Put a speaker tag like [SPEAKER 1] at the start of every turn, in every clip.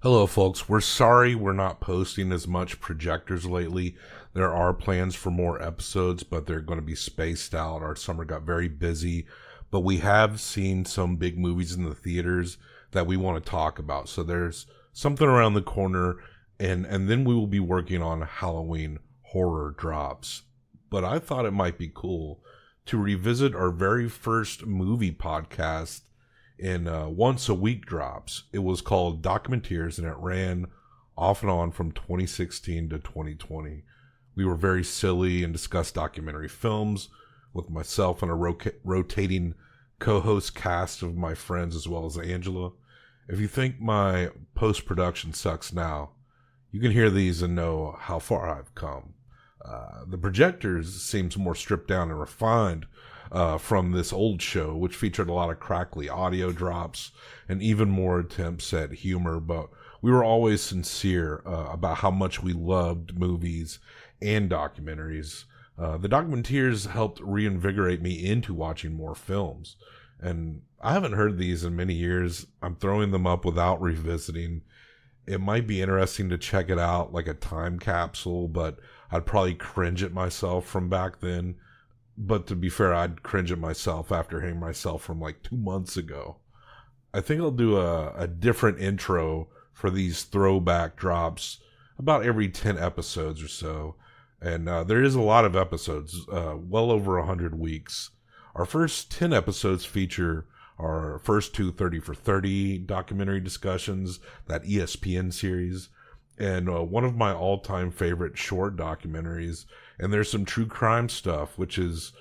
[SPEAKER 1] Hello, folks. We're sorry we're not posting as much projectors lately. There are plans for more episodes, but they're going to be spaced out. Our summer got very busy, but we have seen some big movies in the theaters that we want to talk about. So there's something around the corner, and then we will be working on Halloween horror drops. But I thought it might be cool to revisit our very first movie podcast in once a week drops. It was called Documenteers, and it ran off and on from 2016 to 2020. We were very silly and discussed documentary films with myself and a rotating co-host cast of my friends as well as Angela. If you think my post-production sucks now, you can hear these and know how far I've come. The projectors seems more stripped down and refined from this old show, which featured a lot of crackly audio drops and even more attempts at humor, but we were always sincere about how much we loved movies and documentaries. The Documenteers helped reinvigorate me into watching more films, and I haven't heard these in many years. I'm throwing them up without revisiting. It might be interesting to check it out like a time capsule, but I'd probably cringe at myself from back then. But to be fair, I'd cringe at myself after hearing myself from like 2 months ago. I think I'll do a different intro for these throwback drops about every 10 episodes or so. And there is a lot of episodes, well over 100 weeks. Our first 10 episodes feature our first two 30 for 30 documentary discussions, that ESPN series, and one of my all-time favorite short documentaries. And there's some true crime stuff, which is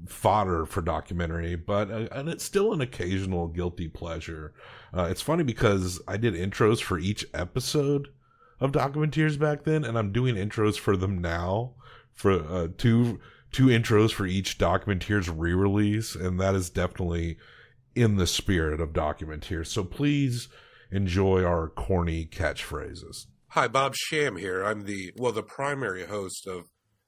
[SPEAKER 1] fodder for documentary, but and it's still an occasional guilty pleasure. It's funny because I did intros for each episode of Documenteers back then, and I'm doing intros for them now for two intros for each Documenteers re-release, and that is definitely in the spirit of Documenteers. So please enjoy our corny catchphrases. Hi, Bob Sham here. I'm the primary host of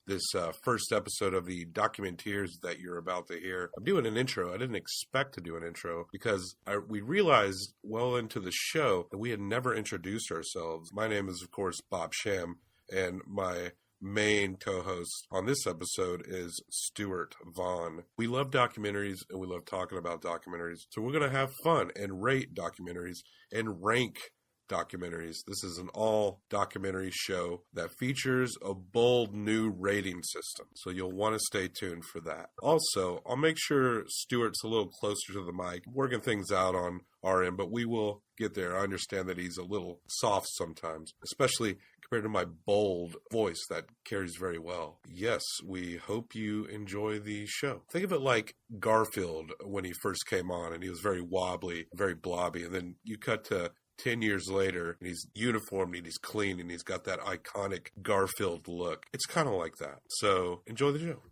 [SPEAKER 1] this first episode of the Documenteers that you're about to hear. I'm doing an intro. I didn't expect to do an intro because we realized well into the show that we had never introduced ourselves. My name is, of course, Bob Sham, and my main co-host on this episode is Stuart Vaughn. We love documentaries and we love talking about documentaries. So we're going to have fun and rate documentaries and rank documentaries. This is an all documentary show that features a bold new rating system. So you'll want to stay tuned for that. Also, I'll make sure Stuart's a little closer to the mic, working things out on our end, but we will get there. I understand that he's a little soft sometimes, especially compared to my bold voice that carries very well. Yes, we hope you enjoy the show. Think of it like Garfield when he first came on, and he was very wobbly, very blobby, and then you cut to 10 years later, and he's uniformed, and he's clean, and he's got that iconic Garfield look. It's kind of like that. So enjoy the show.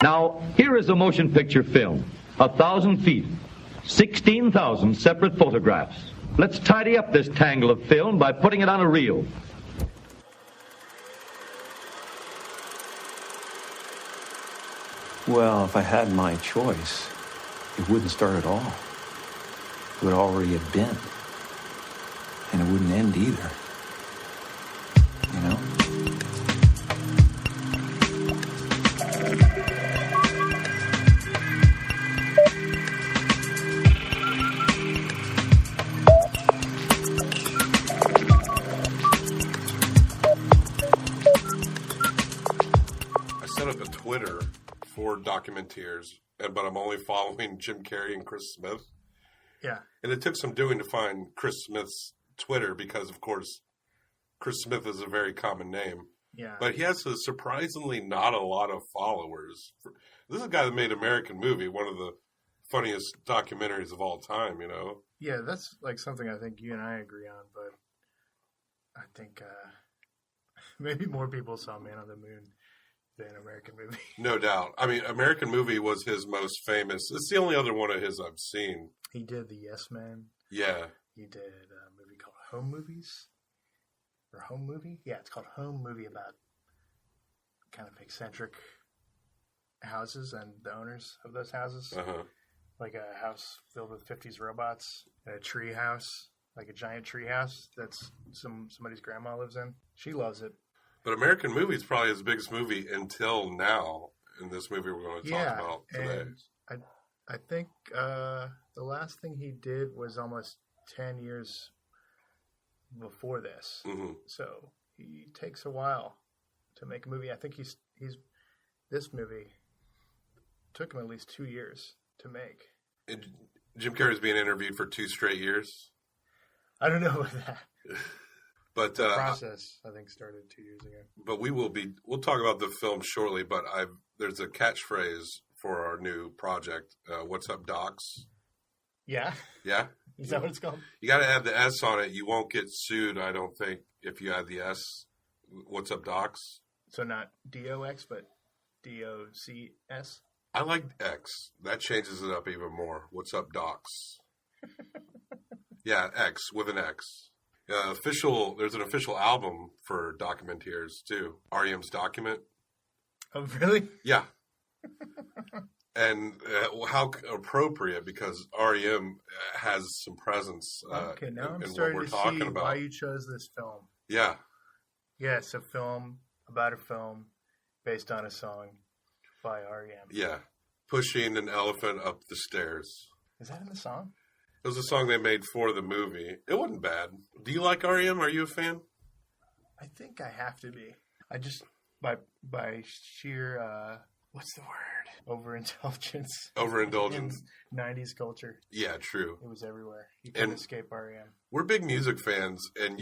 [SPEAKER 2] Now, here is a motion picture film. 1,000 feet, 16,000 separate photographs. Let's tidy up this tangle of film by putting it on a reel.
[SPEAKER 3] Well, if I had my choice, it wouldn't start at all. It would already have been. And it wouldn't end either. You know?
[SPEAKER 1] I set up a Twitter for Documenteers, but I'm only following Jim Carrey and Chris Smith.
[SPEAKER 4] Yeah.
[SPEAKER 1] And it took some doing to find Chris Smith's Twitter because, of course, Chris Smith is a very common name.
[SPEAKER 4] Yeah.
[SPEAKER 1] But he has a surprisingly not a lot of followers. This is a guy that made American Movie, one of the funniest documentaries of all time, you know?
[SPEAKER 4] Yeah, that's like something I think you and I agree on, but I think maybe more people saw Man on the Moon than American Movie.
[SPEAKER 1] No doubt. I mean, American Movie was his most famous. It's the only other one of his I've seen.
[SPEAKER 4] He did The Yes Man.
[SPEAKER 1] Yeah.
[SPEAKER 4] He did a movie called Home Movies. Or Home Movie? Yeah, it's called Home Movie, about kind of eccentric houses and the owners of those houses.
[SPEAKER 1] Uh-huh.
[SPEAKER 4] Like a house filled with 50s robots, and a tree house like a giant treehouse that's somebody's grandma lives in. She loves it.
[SPEAKER 1] But American Movie is probably his biggest movie until now. In this movie we're going to talk about today.
[SPEAKER 4] And I think the last thing he did was almost 10 years before this.
[SPEAKER 1] Mm-hmm.
[SPEAKER 4] So he takes a while to make a movie. I think he's this movie took him at least 2 years to make.
[SPEAKER 1] And Jim Carrey's being interviewed for 2 straight years.
[SPEAKER 4] I don't know about that.
[SPEAKER 1] But
[SPEAKER 4] the process, I think, started 2 years ago.
[SPEAKER 1] But we'll talk about the film shortly. But there's a catchphrase for our new project. What's up, docs?
[SPEAKER 4] Yeah.
[SPEAKER 1] Yeah.
[SPEAKER 4] Is that what it's called?
[SPEAKER 1] You got to add the S on it. You won't get sued, I don't think, if you add the S. What's up, docs?
[SPEAKER 4] So not DOX, but DOCS.
[SPEAKER 1] I like X. That changes it up even more. What's up, docs? Yeah, X with an X. There's an official album for Documenteers too. REM's Document.
[SPEAKER 4] Oh, really?
[SPEAKER 1] Yeah. And how appropriate, because REM has some presence.
[SPEAKER 4] Okay, now I'm
[SPEAKER 1] in
[SPEAKER 4] starting
[SPEAKER 1] what we're
[SPEAKER 4] to
[SPEAKER 1] talking
[SPEAKER 4] see
[SPEAKER 1] about.
[SPEAKER 4] why you chose this film.
[SPEAKER 1] Yeah.
[SPEAKER 4] Yeah, it's a film about a film based on a song by REM.
[SPEAKER 1] Yeah. Pushing an elephant up the stairs.
[SPEAKER 4] Is that in the song?
[SPEAKER 1] It was a song they made for the movie. It wasn't bad. Do you like REM? Are you a fan?
[SPEAKER 4] I think I have to be. I just, by sheer, what's the word? Overintelligence.
[SPEAKER 1] Overindulgence.
[SPEAKER 4] In 90s culture.
[SPEAKER 1] Yeah, true.
[SPEAKER 4] It was everywhere. You couldn't escape REM.
[SPEAKER 1] We're big music fans, and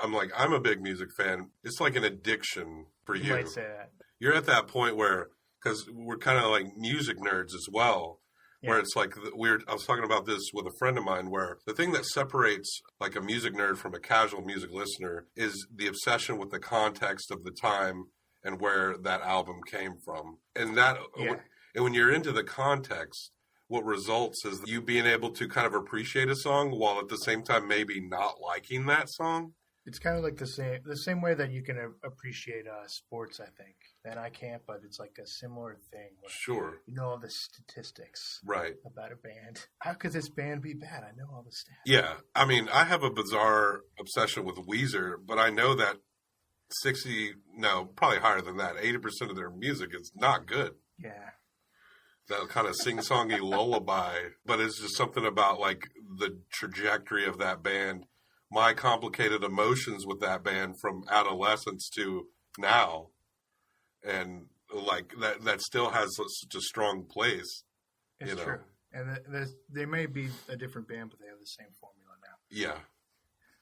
[SPEAKER 1] I'm a big music fan. It's like an addiction for you.
[SPEAKER 4] You might say that.
[SPEAKER 1] You're at that point where, because we're kind of like music nerds as well, where it's like I was talking about this with a friend of mine, where the thing that separates like a music nerd from a casual music listener is the obsession with the context of the time and where that album came from. And and when you're into the context, what results is you being able to kind of appreciate a song while at the same time maybe not liking that song.
[SPEAKER 4] It's kind of like the same way that you can appreciate sports, I think. And I can't, but it's like a similar thing.
[SPEAKER 1] Sure.
[SPEAKER 4] You know all the statistics about a band. How could this band be bad? I know all the stats.
[SPEAKER 1] Yeah. I mean, I have a bizarre obsession with Weezer, but I know that probably higher than that, 80% of their music is not good.
[SPEAKER 4] Yeah.
[SPEAKER 1] That kind of sing-songy lullaby. But it's just something about like the trajectory of that band. My complicated emotions with that band from adolescence to now, and like that still has such a strong place.
[SPEAKER 4] It's true, and they may be a different band, but they have the same formula now.
[SPEAKER 1] Yeah.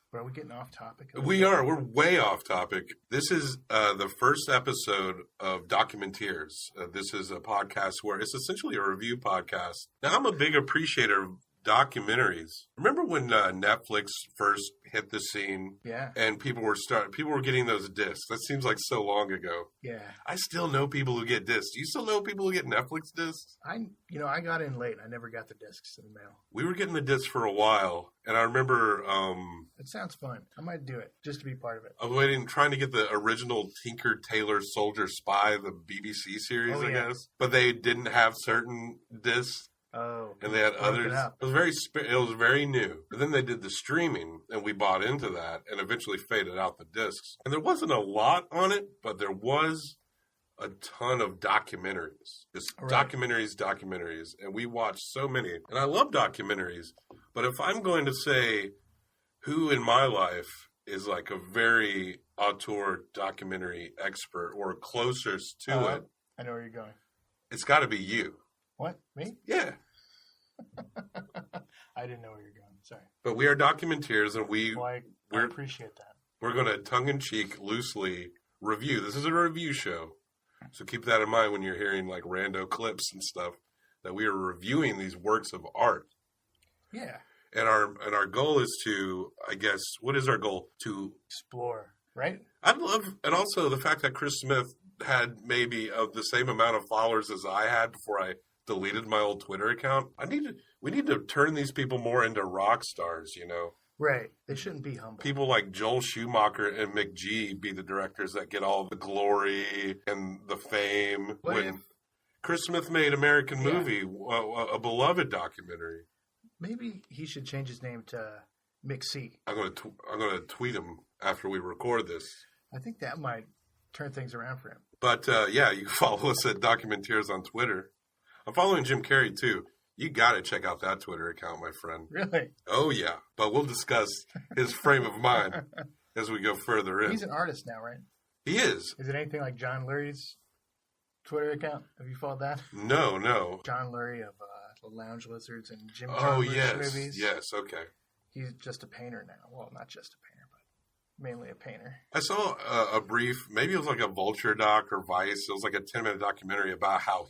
[SPEAKER 4] But are we getting off topic?
[SPEAKER 1] We are. We're way off topic. This is the first episode of Documenteers. This is a podcast where it's essentially a review podcast. Now, I'm a big appreciator of documentaries. Remember when Netflix first hit the scene?
[SPEAKER 4] Yeah. And
[SPEAKER 1] people were getting those discs. That seems like so long ago.
[SPEAKER 4] Yeah.
[SPEAKER 1] I still know people who get discs. Do you still know people who get Netflix discs?
[SPEAKER 4] I got in late. I never got the discs in the mail.
[SPEAKER 1] We were getting the discs for a while, and I remember
[SPEAKER 4] it sounds fun. I might do it just to be part of it.
[SPEAKER 1] I was trying to get the original Tinker Tailor Soldier Spy, the BBC series, I guess. But they didn't have certain discs.
[SPEAKER 4] Oh,
[SPEAKER 1] and they had others. It was very new. But then they did the streaming, and we bought into that, and eventually faded out the discs. And there wasn't a lot on it, but there was a ton of documentaries. Just documentaries, and we watched so many. And I love documentaries, but if I'm going to say who in my life is like a very auteur documentary expert or closest to it,
[SPEAKER 4] I know where you're going.
[SPEAKER 1] It's got to be you.
[SPEAKER 4] What? Me?
[SPEAKER 1] Yeah.
[SPEAKER 4] I didn't know where you're going. Sorry.
[SPEAKER 1] But we are Documenteers, and
[SPEAKER 4] I appreciate that.
[SPEAKER 1] We're going to tongue-in-cheek, loosely review. This is a review show. So keep that in mind when you're hearing like rando clips and stuff, that we are reviewing these works of art.
[SPEAKER 4] Yeah.
[SPEAKER 1] And our goal is to, I guess, what is our goal? To
[SPEAKER 4] explore, right?
[SPEAKER 1] And also the fact that Chris Smith had maybe the same amount of followers as I had before I deleted my old Twitter account. We need to turn these people more into rock stars, you know?
[SPEAKER 4] Right. They shouldn't be humble.
[SPEAKER 1] People like Joel Schumacher and McG be the directors that get all the glory and the fame. Chris Smith made American Movie, a beloved documentary.
[SPEAKER 4] Maybe he should change his name to McC.
[SPEAKER 1] I'm gonna tweet him after we record this.
[SPEAKER 4] I think that might turn things around for him.
[SPEAKER 1] But yeah, you can follow us at Documenteers on Twitter. I'm following Jim Carrey too. You got to check out that Twitter account, my friend.
[SPEAKER 4] Really?
[SPEAKER 1] Oh yeah, but we'll discuss his frame of mind as we go further in.
[SPEAKER 4] He's an artist now, right?
[SPEAKER 1] He is.
[SPEAKER 4] Is it anything like John Lurie's Twitter account? Have you followed that?
[SPEAKER 1] No.
[SPEAKER 4] John Lurie of the Lounge Lizards and Jim
[SPEAKER 1] Oh
[SPEAKER 4] Jarmusch
[SPEAKER 1] yes,
[SPEAKER 4] movies.
[SPEAKER 1] yes. Okay.
[SPEAKER 4] He's just a painter now. Well, not just a painter, but mainly a painter.
[SPEAKER 1] I saw a brief, maybe it was like a Vulture doc or Vice. It was like a 10-minute documentary about how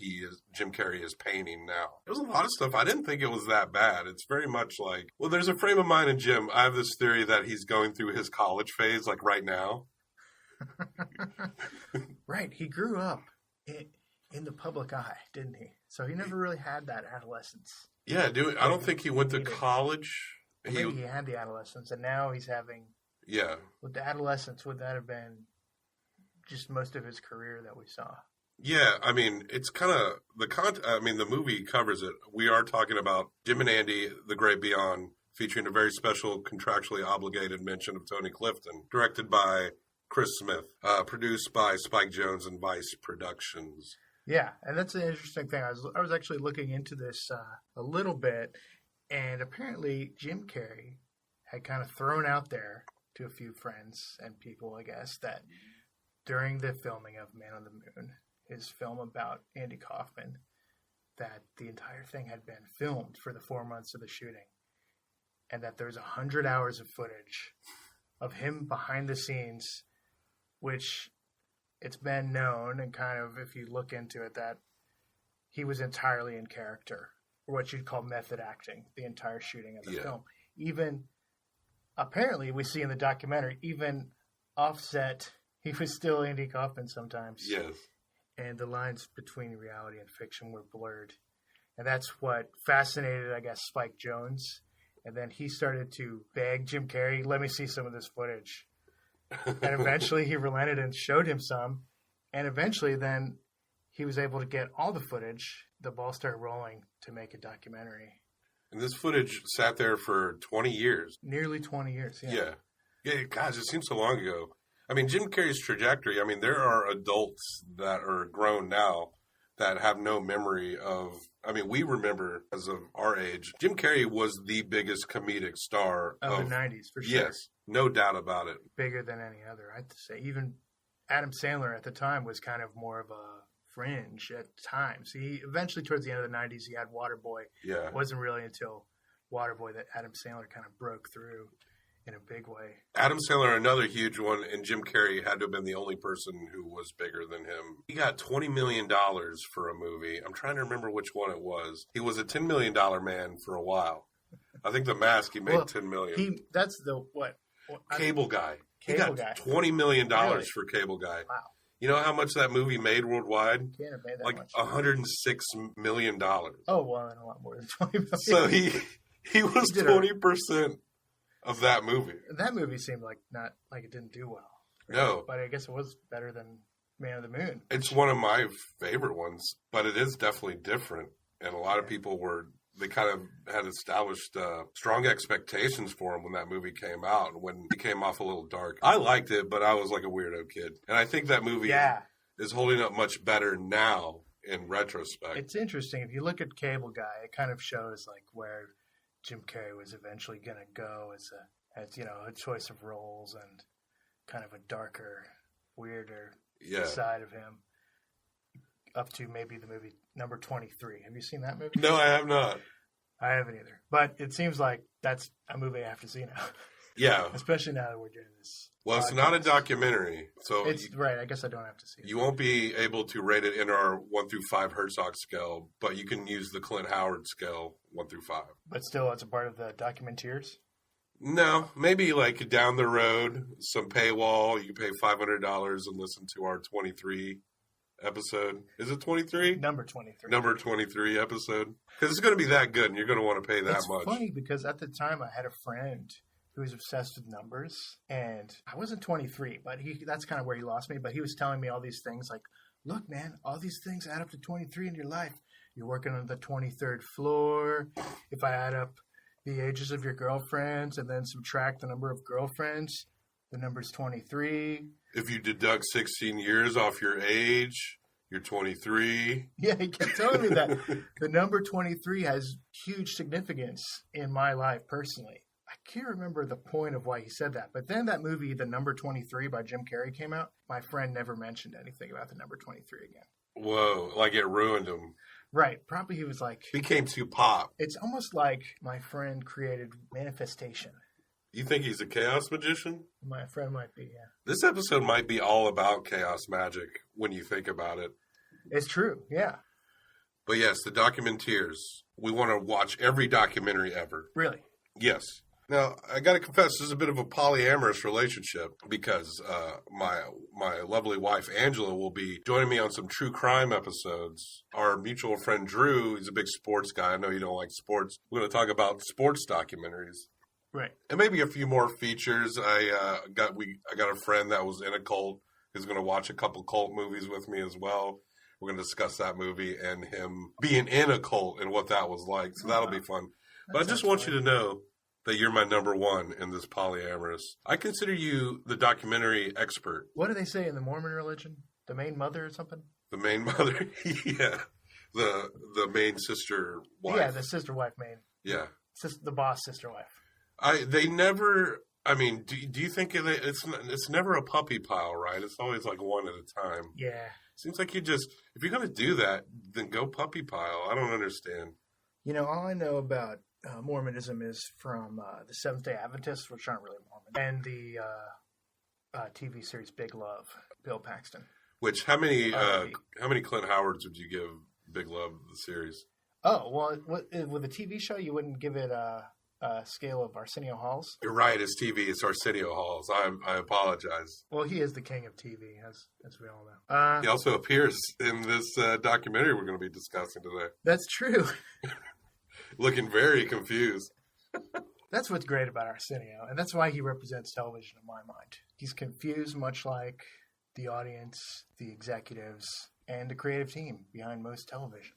[SPEAKER 1] Jim Carrey is painting now. There was a lot of stuff. I didn't think it was that bad. It's very much like, well, there's a frame of mind in Jim. I have this theory that he's going through his college phase, like right now.
[SPEAKER 4] Right. He grew up in the public eye, didn't he? So he never really had that adolescence.
[SPEAKER 1] Yeah, dude. I don't think he went to college.
[SPEAKER 4] Maybe he had the adolescence, and now he's having.
[SPEAKER 1] Yeah.
[SPEAKER 4] With the adolescence, would that have been just most of his career that we saw?
[SPEAKER 1] Yeah, I mean, it's kind of the movie covers it. We are talking about Jim and Andy, The Great Beyond, featuring a very special contractually obligated mention of Tony Clifton, directed by Chris Smith, produced by Spike Jonze and Vice Productions.
[SPEAKER 4] Yeah, and that's an interesting thing. I was actually looking into this a little bit, and apparently Jim Carrey had kind of thrown out there to a few friends and people, I guess, that during the filming of Man on the Moon, his film about Andy Kaufman, that the entire thing had been filmed for the 4 months of the shooting, and that there's 100 hours of footage of him behind the scenes, which it's been known, and kind of, if you look into it, that he was entirely in character, or what you'd call method acting, the entire shooting of the film. Even, apparently, we see in the documentary, even offset, he was still Andy Kaufman sometimes.
[SPEAKER 1] Yes.
[SPEAKER 4] And the lines between reality and fiction were blurred. And that's what fascinated, I guess, Spike Jonze. And then he started to beg Jim Carrey, let me see some of this footage. And eventually he relented and showed him some. And eventually then he was able to get all the footage. The ball started rolling to make a documentary.
[SPEAKER 1] And this footage sat there for 20 years.
[SPEAKER 4] Nearly 20 years,
[SPEAKER 1] Yeah. Yeah, gosh, it seems so long ago. I mean, Jim Carrey's trajectory, I mean, there are adults that are grown now that have no memory of, I mean, we remember as of our age, Jim Carrey was the biggest comedic star
[SPEAKER 4] of the 90s, for sure.
[SPEAKER 1] Yes, no doubt about it.
[SPEAKER 4] Bigger than any other, I'd say. Even Adam Sandler at the time was kind of more of a fringe at times. He eventually, towards the end of the 90s, he had Waterboy.
[SPEAKER 1] Yeah.
[SPEAKER 4] It wasn't really until Waterboy that Adam Sandler kind of broke through in a big way.
[SPEAKER 1] Adam Sandler, another huge one, and Jim Carrey had to have been the only person who was bigger than him. He got $20 million for a movie. I'm trying to remember which one it was. He was a $10 million man for a while. I think The Mask, he made $10 million.
[SPEAKER 4] That's the, what?
[SPEAKER 1] Cable Guy. He got
[SPEAKER 4] Guy.
[SPEAKER 1] $20 million
[SPEAKER 4] Really?
[SPEAKER 1] for Cable Guy.
[SPEAKER 4] Wow.
[SPEAKER 1] You know how much that movie made worldwide?
[SPEAKER 4] Can't have made that
[SPEAKER 1] like
[SPEAKER 4] much.
[SPEAKER 1] $106 million.
[SPEAKER 4] Oh, well, and a lot more than 20 million.
[SPEAKER 1] So he was 20% of that movie.
[SPEAKER 4] That movie seemed like not like it didn't do well. Right?
[SPEAKER 1] No.
[SPEAKER 4] But I guess it was better than Man of the Moon.
[SPEAKER 1] It's one of my favorite ones, but it is definitely different. And a lot of people they kind of had established strong expectations for him when that movie came out and when it came off a little dark. I liked it, but I was like a weirdo kid. And I think that movie is holding up much better now in retrospect.
[SPEAKER 4] It's interesting. If you look at Cable Guy, it kind of shows like where Jim Carrey was eventually going to go as you know, a choice of roles and kind of a darker, weirder side of him, up to maybe the movie number 23. Have you seen that movie?
[SPEAKER 1] No, I have not.
[SPEAKER 4] I haven't either. But it seems like that's a movie I have to see now.
[SPEAKER 1] Yeah.
[SPEAKER 4] Especially now that we're doing this.
[SPEAKER 1] Well, it's not a documentary. So
[SPEAKER 4] it's right. I guess I don't have to see it.
[SPEAKER 1] You won't be able to rate it in our 1 through 5 Herzog scale, but you can use the Clint Howard scale 1 through 5.
[SPEAKER 4] But still, it's a part of the Documenteers?
[SPEAKER 1] No, maybe like down the road, some paywall. You can pay $500 and listen to our 23 episode. Is it 23?
[SPEAKER 4] Number 23.
[SPEAKER 1] Number 23 episode. Because it's going to be that good, and you're going to want to pay that much.
[SPEAKER 4] It's funny because at the time I had a friend who was obsessed with numbers, and I wasn't 23, but that's kind of where he lost me. But he was telling me all these things like, look, man, all these things add up to 23 in your life. You're working on the 23rd floor. If I add up, the ages of your girlfriends and then subtract the number of girlfriends. The number's 23.
[SPEAKER 1] If you deduct 16 years off your age, you're 23.
[SPEAKER 4] Yeah, he kept telling me that. The number 23 has huge significance in my life personally. I can't remember the point of why he said that. But then that movie, The Number 23 by Jim Carrey, came out. My friend never mentioned anything about the number 23 again.
[SPEAKER 1] Whoa, like it ruined him.
[SPEAKER 4] Right. Probably he was like...
[SPEAKER 1] Became too pop.
[SPEAKER 4] It's almost like my friend created manifestation.
[SPEAKER 1] You think he's a chaos magician?
[SPEAKER 4] My friend might be, yeah.
[SPEAKER 1] This episode might be all about chaos magic when you think about it.
[SPEAKER 4] It's true, yeah.
[SPEAKER 1] But yes, the Documenteers. We want to watch every documentary ever.
[SPEAKER 4] Really?
[SPEAKER 1] Yes. Now, I got to confess, this is a bit of a polyamorous relationship because my lovely wife, Angela, will be joining me on some true crime episodes. Our mutual friend, Drew, he's a big sports guy. I know you don't like sports. We're going to talk about sports documentaries.
[SPEAKER 4] Right.
[SPEAKER 1] And maybe a few more features. I got a friend that was in a cult who's going to watch a couple cult movies with me as well. We're going to discuss that movie and him being in a cult and what that was like. So that'll be fun. But I just want you to know that you're my number one in this polyamorous. I consider you the documentary expert.
[SPEAKER 4] What do they say in the Mormon religion? The main mother or something?
[SPEAKER 1] The main mother? Yeah. The main sister wife.
[SPEAKER 4] Yeah, the sister wife main.
[SPEAKER 1] Yeah.
[SPEAKER 4] The boss sister wife.
[SPEAKER 1] Do you think it's never a puppy pile, right? It's always like one at a time.
[SPEAKER 4] Yeah.
[SPEAKER 1] Seems like if you're going to do that, then go puppy pile. I don't understand.
[SPEAKER 4] You know, all I know about Mormonism is from the Seventh-day Adventists, which aren't really Mormon, and the TV series Big Love, Bill Paxton.
[SPEAKER 1] Which, how many Clint Howards would you give Big Love, the series?
[SPEAKER 4] Oh, well, with a TV show, you wouldn't give it a scale of Arsenio Halls?
[SPEAKER 1] You're right, it's TV. It's Arsenio Halls. I apologize.
[SPEAKER 4] Well, he is the king of TV, as we all know.
[SPEAKER 1] He also appears in this documentary we're going to be discussing today.
[SPEAKER 4] That's true.
[SPEAKER 1] Looking very confused.
[SPEAKER 4] That's what's great about Arsenio, and that's why he represents television in my mind. He's confused, much like the audience, the executives, and the creative team behind most television.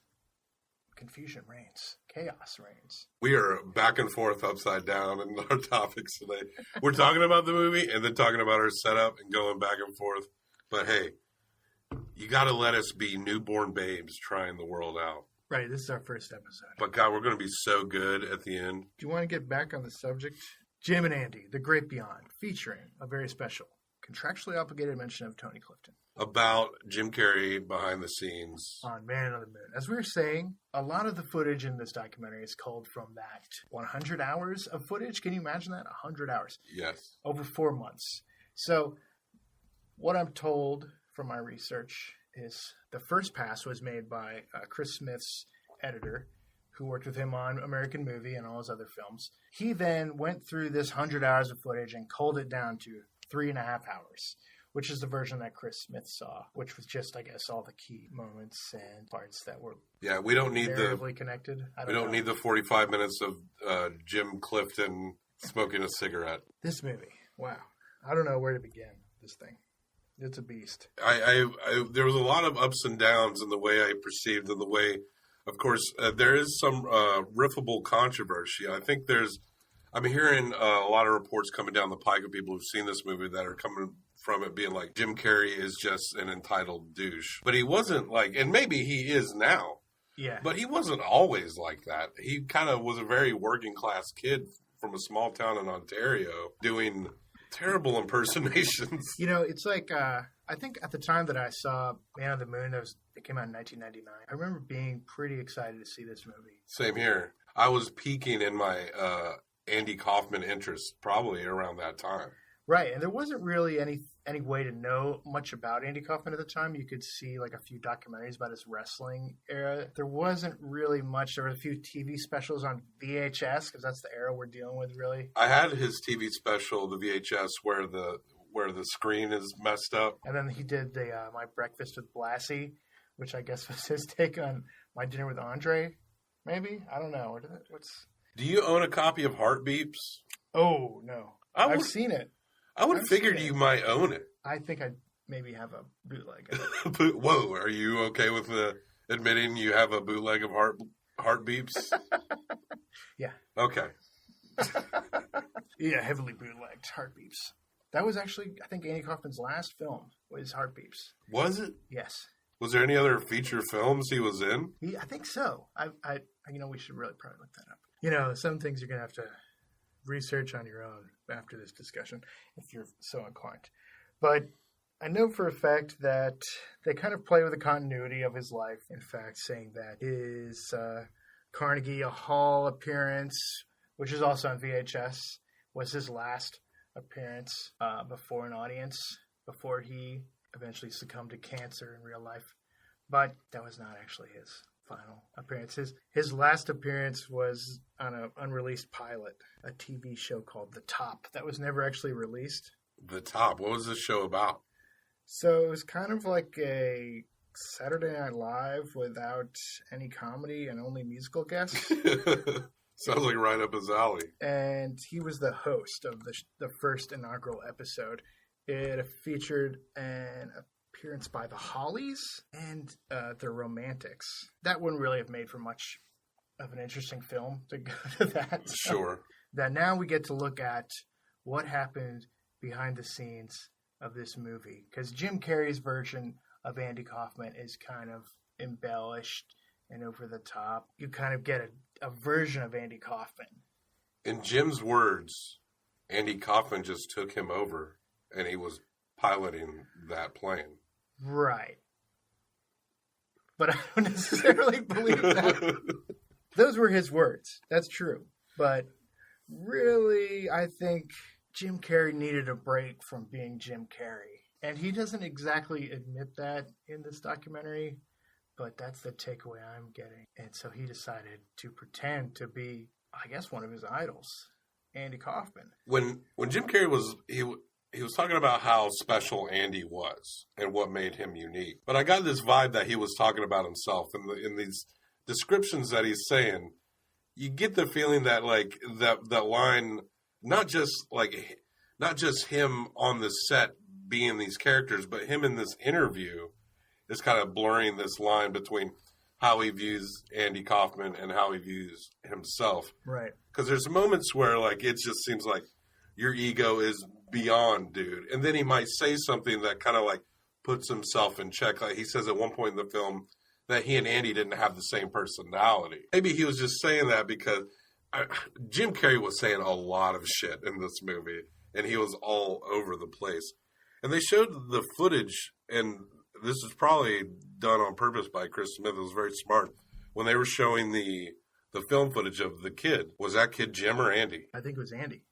[SPEAKER 4] Confusion reigns. Chaos reigns.
[SPEAKER 1] We are back and forth upside down in our topics today. We're talking about the movie and then talking about our setup and going back and forth. But hey, you got to let us be newborn babes trying the world out.
[SPEAKER 4] Right, this is our first episode.
[SPEAKER 1] But God, we're going to be so good at the end.
[SPEAKER 4] Do you want to get back on the subject? Jim and Andy, The Great Beyond, featuring a very special, contractually obligated mention of Tony Clifton.
[SPEAKER 1] About Jim Carrey behind the scenes.
[SPEAKER 4] On Man on the Moon. As we were saying, a lot of the footage in this documentary is culled from that 100 hours of footage. Can you imagine that? 100 hours.
[SPEAKER 1] Yes.
[SPEAKER 4] Over 4 months. So what I'm told from my research is the first pass was made by Chris Smith's editor, who worked with him on American Movie and all his other films. He then went through this 100 hours of footage and culled it down to 3.5 hours, which is the version that Chris Smith saw, which was just, I guess, all the key moments and parts that were
[SPEAKER 1] we don't need
[SPEAKER 4] connected.
[SPEAKER 1] We don't need the 45 minutes of Jim Clifton smoking a cigarette.
[SPEAKER 4] This movie, wow. I don't know where to begin this thing. It's a beast.
[SPEAKER 1] There was a lot of ups and downs in the way I perceived and the way, of course, there is some riffable controversy. I think I'm hearing a lot of reports coming down the pike of people who've seen this movie that are coming from it being like Jim Carrey is just an entitled douche. But he wasn't like, and maybe he is now.
[SPEAKER 4] Yeah.
[SPEAKER 1] But he wasn't always like that. He kind of was a very working class kid from a small town in Ontario doing terrible impersonations.
[SPEAKER 4] You know, it's like, I think at the time that I saw Man on the Moon, it came out in 1999. I remember being pretty excited to see this movie.
[SPEAKER 1] Same here. I was peaking in my Andy Kaufman interest probably around that time.
[SPEAKER 4] Right, and there wasn't really any way to know much about Andy Kaufman at the time. You could see like a few documentaries about his wrestling era. There wasn't really much. There were a few TV specials on VHS because that's the era we're dealing with, really.
[SPEAKER 1] I had his TV special, the VHS, where the screen is messed up.
[SPEAKER 4] And then he did the My Breakfast with Blassie, which I guess was his take on My Dinner with Andre. Maybe, I don't know.
[SPEAKER 1] Do you own a copy of Heartbeeps?
[SPEAKER 4] Oh no, I've seen it.
[SPEAKER 1] I would have figured you might own it.
[SPEAKER 4] I think I maybe have a bootleg of
[SPEAKER 1] it. Whoa, are you okay with admitting you have a bootleg of Heartbeeps?
[SPEAKER 4] Yeah.
[SPEAKER 1] Okay.
[SPEAKER 4] Yeah, heavily bootlegged Heartbeeps. That was actually, I think, Andy Kaufman's last film was Heartbeeps.
[SPEAKER 1] Was it?
[SPEAKER 4] Yes.
[SPEAKER 1] Was there any other feature films he was in?
[SPEAKER 4] I think so. We should really probably look that up. Some things you're going to have to research on your own after this discussion, if you're so inclined. But I know for a fact that they kind of play with the continuity of his life. In fact, saying that his Carnegie Hall appearance, which is also on VHS, was his last appearance before an audience, before he eventually succumbed to cancer in real life. But that was not actually his final appearance. His last appearance was on an unreleased pilot, a TV show called The Top that was never actually released.
[SPEAKER 1] The Top. What was this show about?
[SPEAKER 4] So it was kind of like a Saturday Night Live without any comedy and only musical guests.
[SPEAKER 1] Sounds like right up his alley.
[SPEAKER 4] And he was the host of the first inaugural episode. It featured an appearance by the Hollies and the Romantics. That wouldn't really have made for much of an interesting film to go to that.
[SPEAKER 1] Sure.
[SPEAKER 4] That now we get to look at what happened behind the scenes of this movie. Because Jim Carrey's version of Andy Kaufman is kind of embellished and over the top. You kind of get a version of Andy Kaufman.
[SPEAKER 1] In Jim's words, Andy Kaufman just took him over and he was piloting that plane.
[SPEAKER 4] Right. But I don't necessarily believe that. Those were his words. That's true. But really, I think Jim Carrey needed a break from being Jim Carrey. And he doesn't exactly admit that in this documentary, but that's the takeaway I'm getting. And so he decided to pretend to be, I guess, one of his idols, Andy Kaufman.
[SPEAKER 1] When Jim Carrey was, he was talking about how special Andy was and what made him unique. But I got this vibe that he was talking about himself in these descriptions that he's saying. You get the feeling that like that line, not just him on the set being these characters, but him in this interview is kind of blurring this line between how he views Andy Kaufman and how he views himself.
[SPEAKER 4] Right.
[SPEAKER 1] Because there's moments where like it just seems like your ego is beyond, dude. And then he might say something that kind of like puts himself in check. Like he says at one point in the film that he and Andy didn't have the same personality. Maybe he was just saying that because Jim Carrey was saying a lot of shit in this movie, and he was all over the place. And they showed the footage, and this was probably done on purpose by Chris Smith. It was very smart. When they were showing the film footage of the kid, was that kid Jim or Andy?
[SPEAKER 4] I think it was Andy.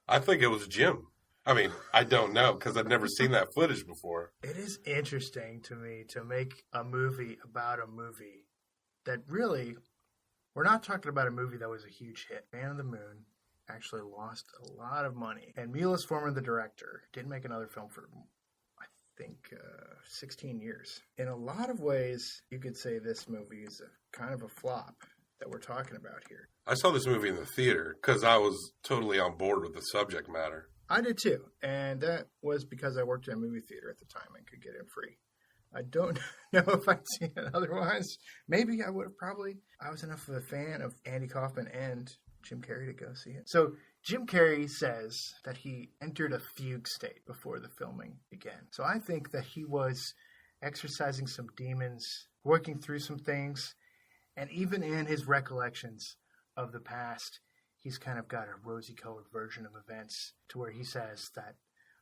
[SPEAKER 1] I think it was Jim. I mean, I don't know because I've never seen that footage before.
[SPEAKER 4] It is interesting to me to make a movie about a movie that really, we're not talking about a movie that was a huge hit. Man on the Moon actually lost a lot of money. And Milos Forman, the director, didn't make another film for, I think, 16 years. In a lot of ways, you could say this movie is a kind of a flop that we're talking about here.
[SPEAKER 1] I saw this movie in the theater because I was totally on board with the subject matter.
[SPEAKER 4] I did too, and that was because I worked in a movie theater at the time and could get in free. I don't know if I'd seen it otherwise. Maybe I would have probably. I was enough of a fan of Andy Kaufman and Jim Carrey to go see it. So Jim Carrey says that he entered a fugue state before the filming began. So I think that he was exercising some demons, working through some things, and even in his recollections of the past, he's kind of got a rosy-colored version of events to where he says that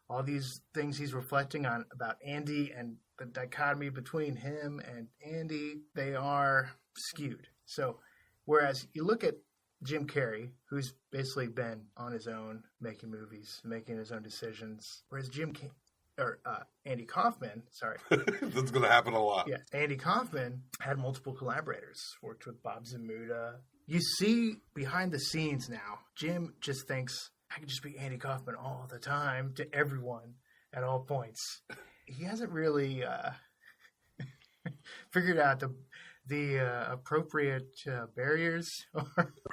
[SPEAKER 4] all these things he's reflecting on about Andy and the dichotomy between him and Andy, they are skewed. So whereas you look at Jim Carrey, who's basically been on his own, making movies, making his own decisions, whereas Andy Kaufman, sorry.
[SPEAKER 1] That's going to happen a lot.
[SPEAKER 4] Yeah, Andy Kaufman had multiple collaborators, worked with Bob Zamuda. You see behind the scenes now, Jim just thinks, I can just be Andy Kaufman all the time to everyone at all points. He hasn't really figured out the appropriate barriers.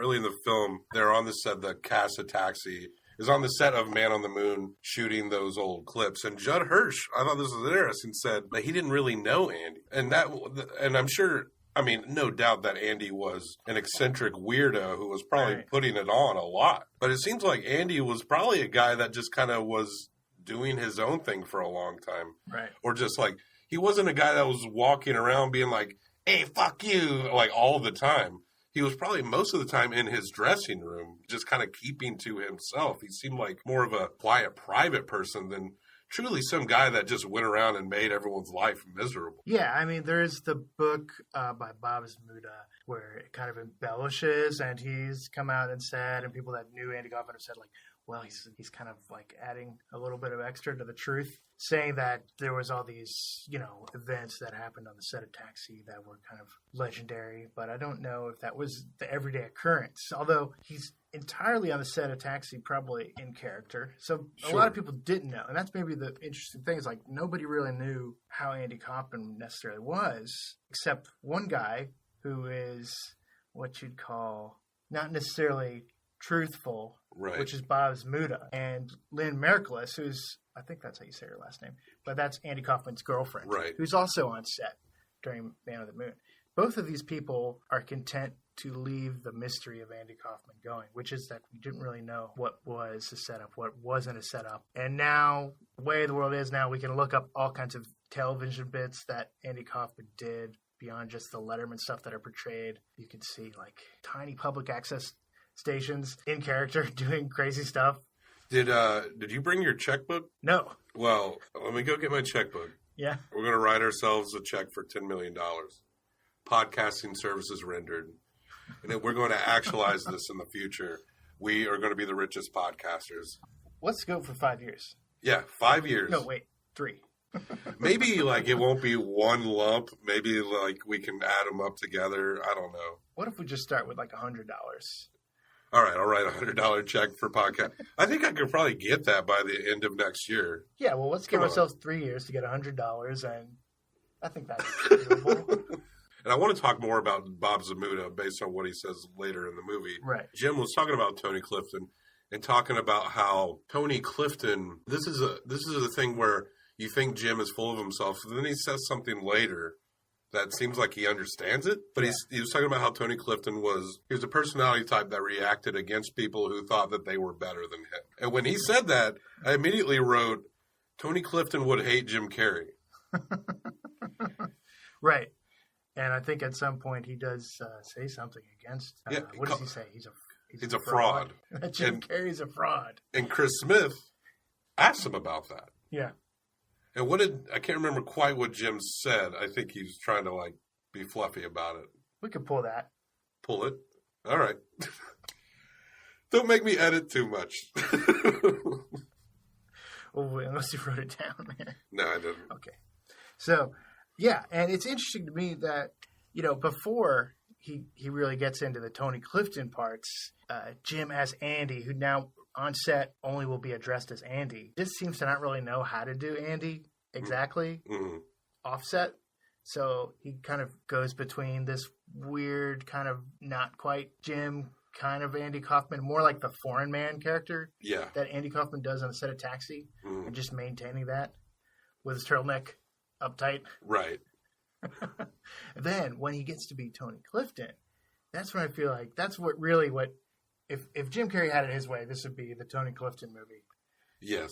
[SPEAKER 1] Early in the film, they're on the set, the cast of Taxi is on the set of Man on the Moon shooting those old clips. And Judd Hirsch, I thought this was interesting, said that he didn't really know Andy. And I'm sure I mean, no doubt that Andy was an eccentric weirdo who was probably
[SPEAKER 4] Right.
[SPEAKER 1] putting it on a lot. But it seems like Andy was probably a guy that just kind of was doing his own thing for a long time.
[SPEAKER 4] Right.
[SPEAKER 1] Or just like, he wasn't a guy that was walking around being like, hey, fuck you, like all the time. He was probably most of the time in his dressing room, just kind of keeping to himself. He seemed like more of a quiet, private person than truly some guy that just went around and made everyone's life miserable.
[SPEAKER 4] Yeah, I mean, there is the book by Bob Zmuda where it kind of embellishes, and he's come out and said, and people that knew Andy Kaufman have said, like, well, he's kind of like adding a little bit of extra to the truth, saying that there was all these, events that happened on the set of Taxi that were kind of legendary, but I don't know if that was the everyday occurrence, although he's entirely on the set of Taxi, probably in character. So a lot of people didn't know, and that's maybe the interesting thing is like nobody really knew how Andy Kaufman necessarily was, except one guy who is what you'd call not necessarily truthful,
[SPEAKER 1] Right.
[SPEAKER 4] which is Bob Zmuda, and Lynn Merkles, who's, I think that's how you say her last name, but that's Andy Kaufman's girlfriend,
[SPEAKER 1] Right.
[SPEAKER 4] who's also on set during Man on the Moon. Both of these people are content to leave the mystery of Andy Kaufman going, which is that we didn't really know what was a setup, what wasn't a setup. And now, the way the world is now, we can look up all kinds of television bits that Andy Kaufman did beyond just the Letterman stuff that are portrayed. You can see like tiny public access stations in character doing crazy stuff.
[SPEAKER 1] Did you bring your checkbook?
[SPEAKER 4] No.
[SPEAKER 1] Well, let me go get my checkbook.
[SPEAKER 4] Yeah.
[SPEAKER 1] We're going to write ourselves a check for $10 million. Podcasting services rendered. And then we're going to actualize this in the future. We are going to be the richest podcasters.
[SPEAKER 4] Let's go for 5 years.
[SPEAKER 1] Yeah, 5 years.
[SPEAKER 4] No, wait, 3.
[SPEAKER 1] Maybe like it won't be one lump. Maybe like we can add them up together. I don't know.
[SPEAKER 4] What if we just start with like $100?
[SPEAKER 1] All right, I'll write $100 check for podcast. I think I could probably get that by the end of next year.
[SPEAKER 4] Yeah, well, let's give
[SPEAKER 1] Come on.
[SPEAKER 4] ourselves 3 years to get $100, and I think that's doable.
[SPEAKER 1] And I want to talk more about Bob Zmuda based on what he says later in the movie.
[SPEAKER 4] Right.
[SPEAKER 1] Jim was talking about Tony Clifton and talking about how Tony Clifton, this is a thing where you think Jim is full of himself, and then he says something later that seems like he understands it. But he was talking about how Tony Clifton was a personality type that reacted against people who thought that they were better than him. And when he said that, I immediately wrote, Tony Clifton would hate Jim Carrey.
[SPEAKER 4] Right. And I think at some point he does say something against. What does he say? He's
[SPEAKER 1] a fraud.
[SPEAKER 4] Jim Carrey's a fraud.
[SPEAKER 1] And Chris Smith asked him about that.
[SPEAKER 4] Yeah.
[SPEAKER 1] And I can't remember quite what Jim said. I think he was trying to like be fluffy about it.
[SPEAKER 4] We could pull that.
[SPEAKER 1] Pull it. All right. Don't make me edit too much.
[SPEAKER 4] Oh, wait, unless you wrote it down, man.
[SPEAKER 1] No, I didn't.
[SPEAKER 4] Okay. So, yeah, and it's interesting to me that, before he really gets into the Tony Clifton parts, Jim as Andy, who now on set only will be addressed as Andy, just seems to not really know how to do Andy exactly offset. So he kind of goes between this weird kind of not quite Jim kind of Andy Kaufman, more like the foreign man character that Andy Kaufman does on the set of Taxi, and just maintaining that with his turtleneck uptight.
[SPEAKER 1] Right.
[SPEAKER 4] Then when he gets to be Tony Clifton, that's when I feel like that's what if Jim Carrey had it his way, this would be the Tony Clifton movie.
[SPEAKER 1] Yes.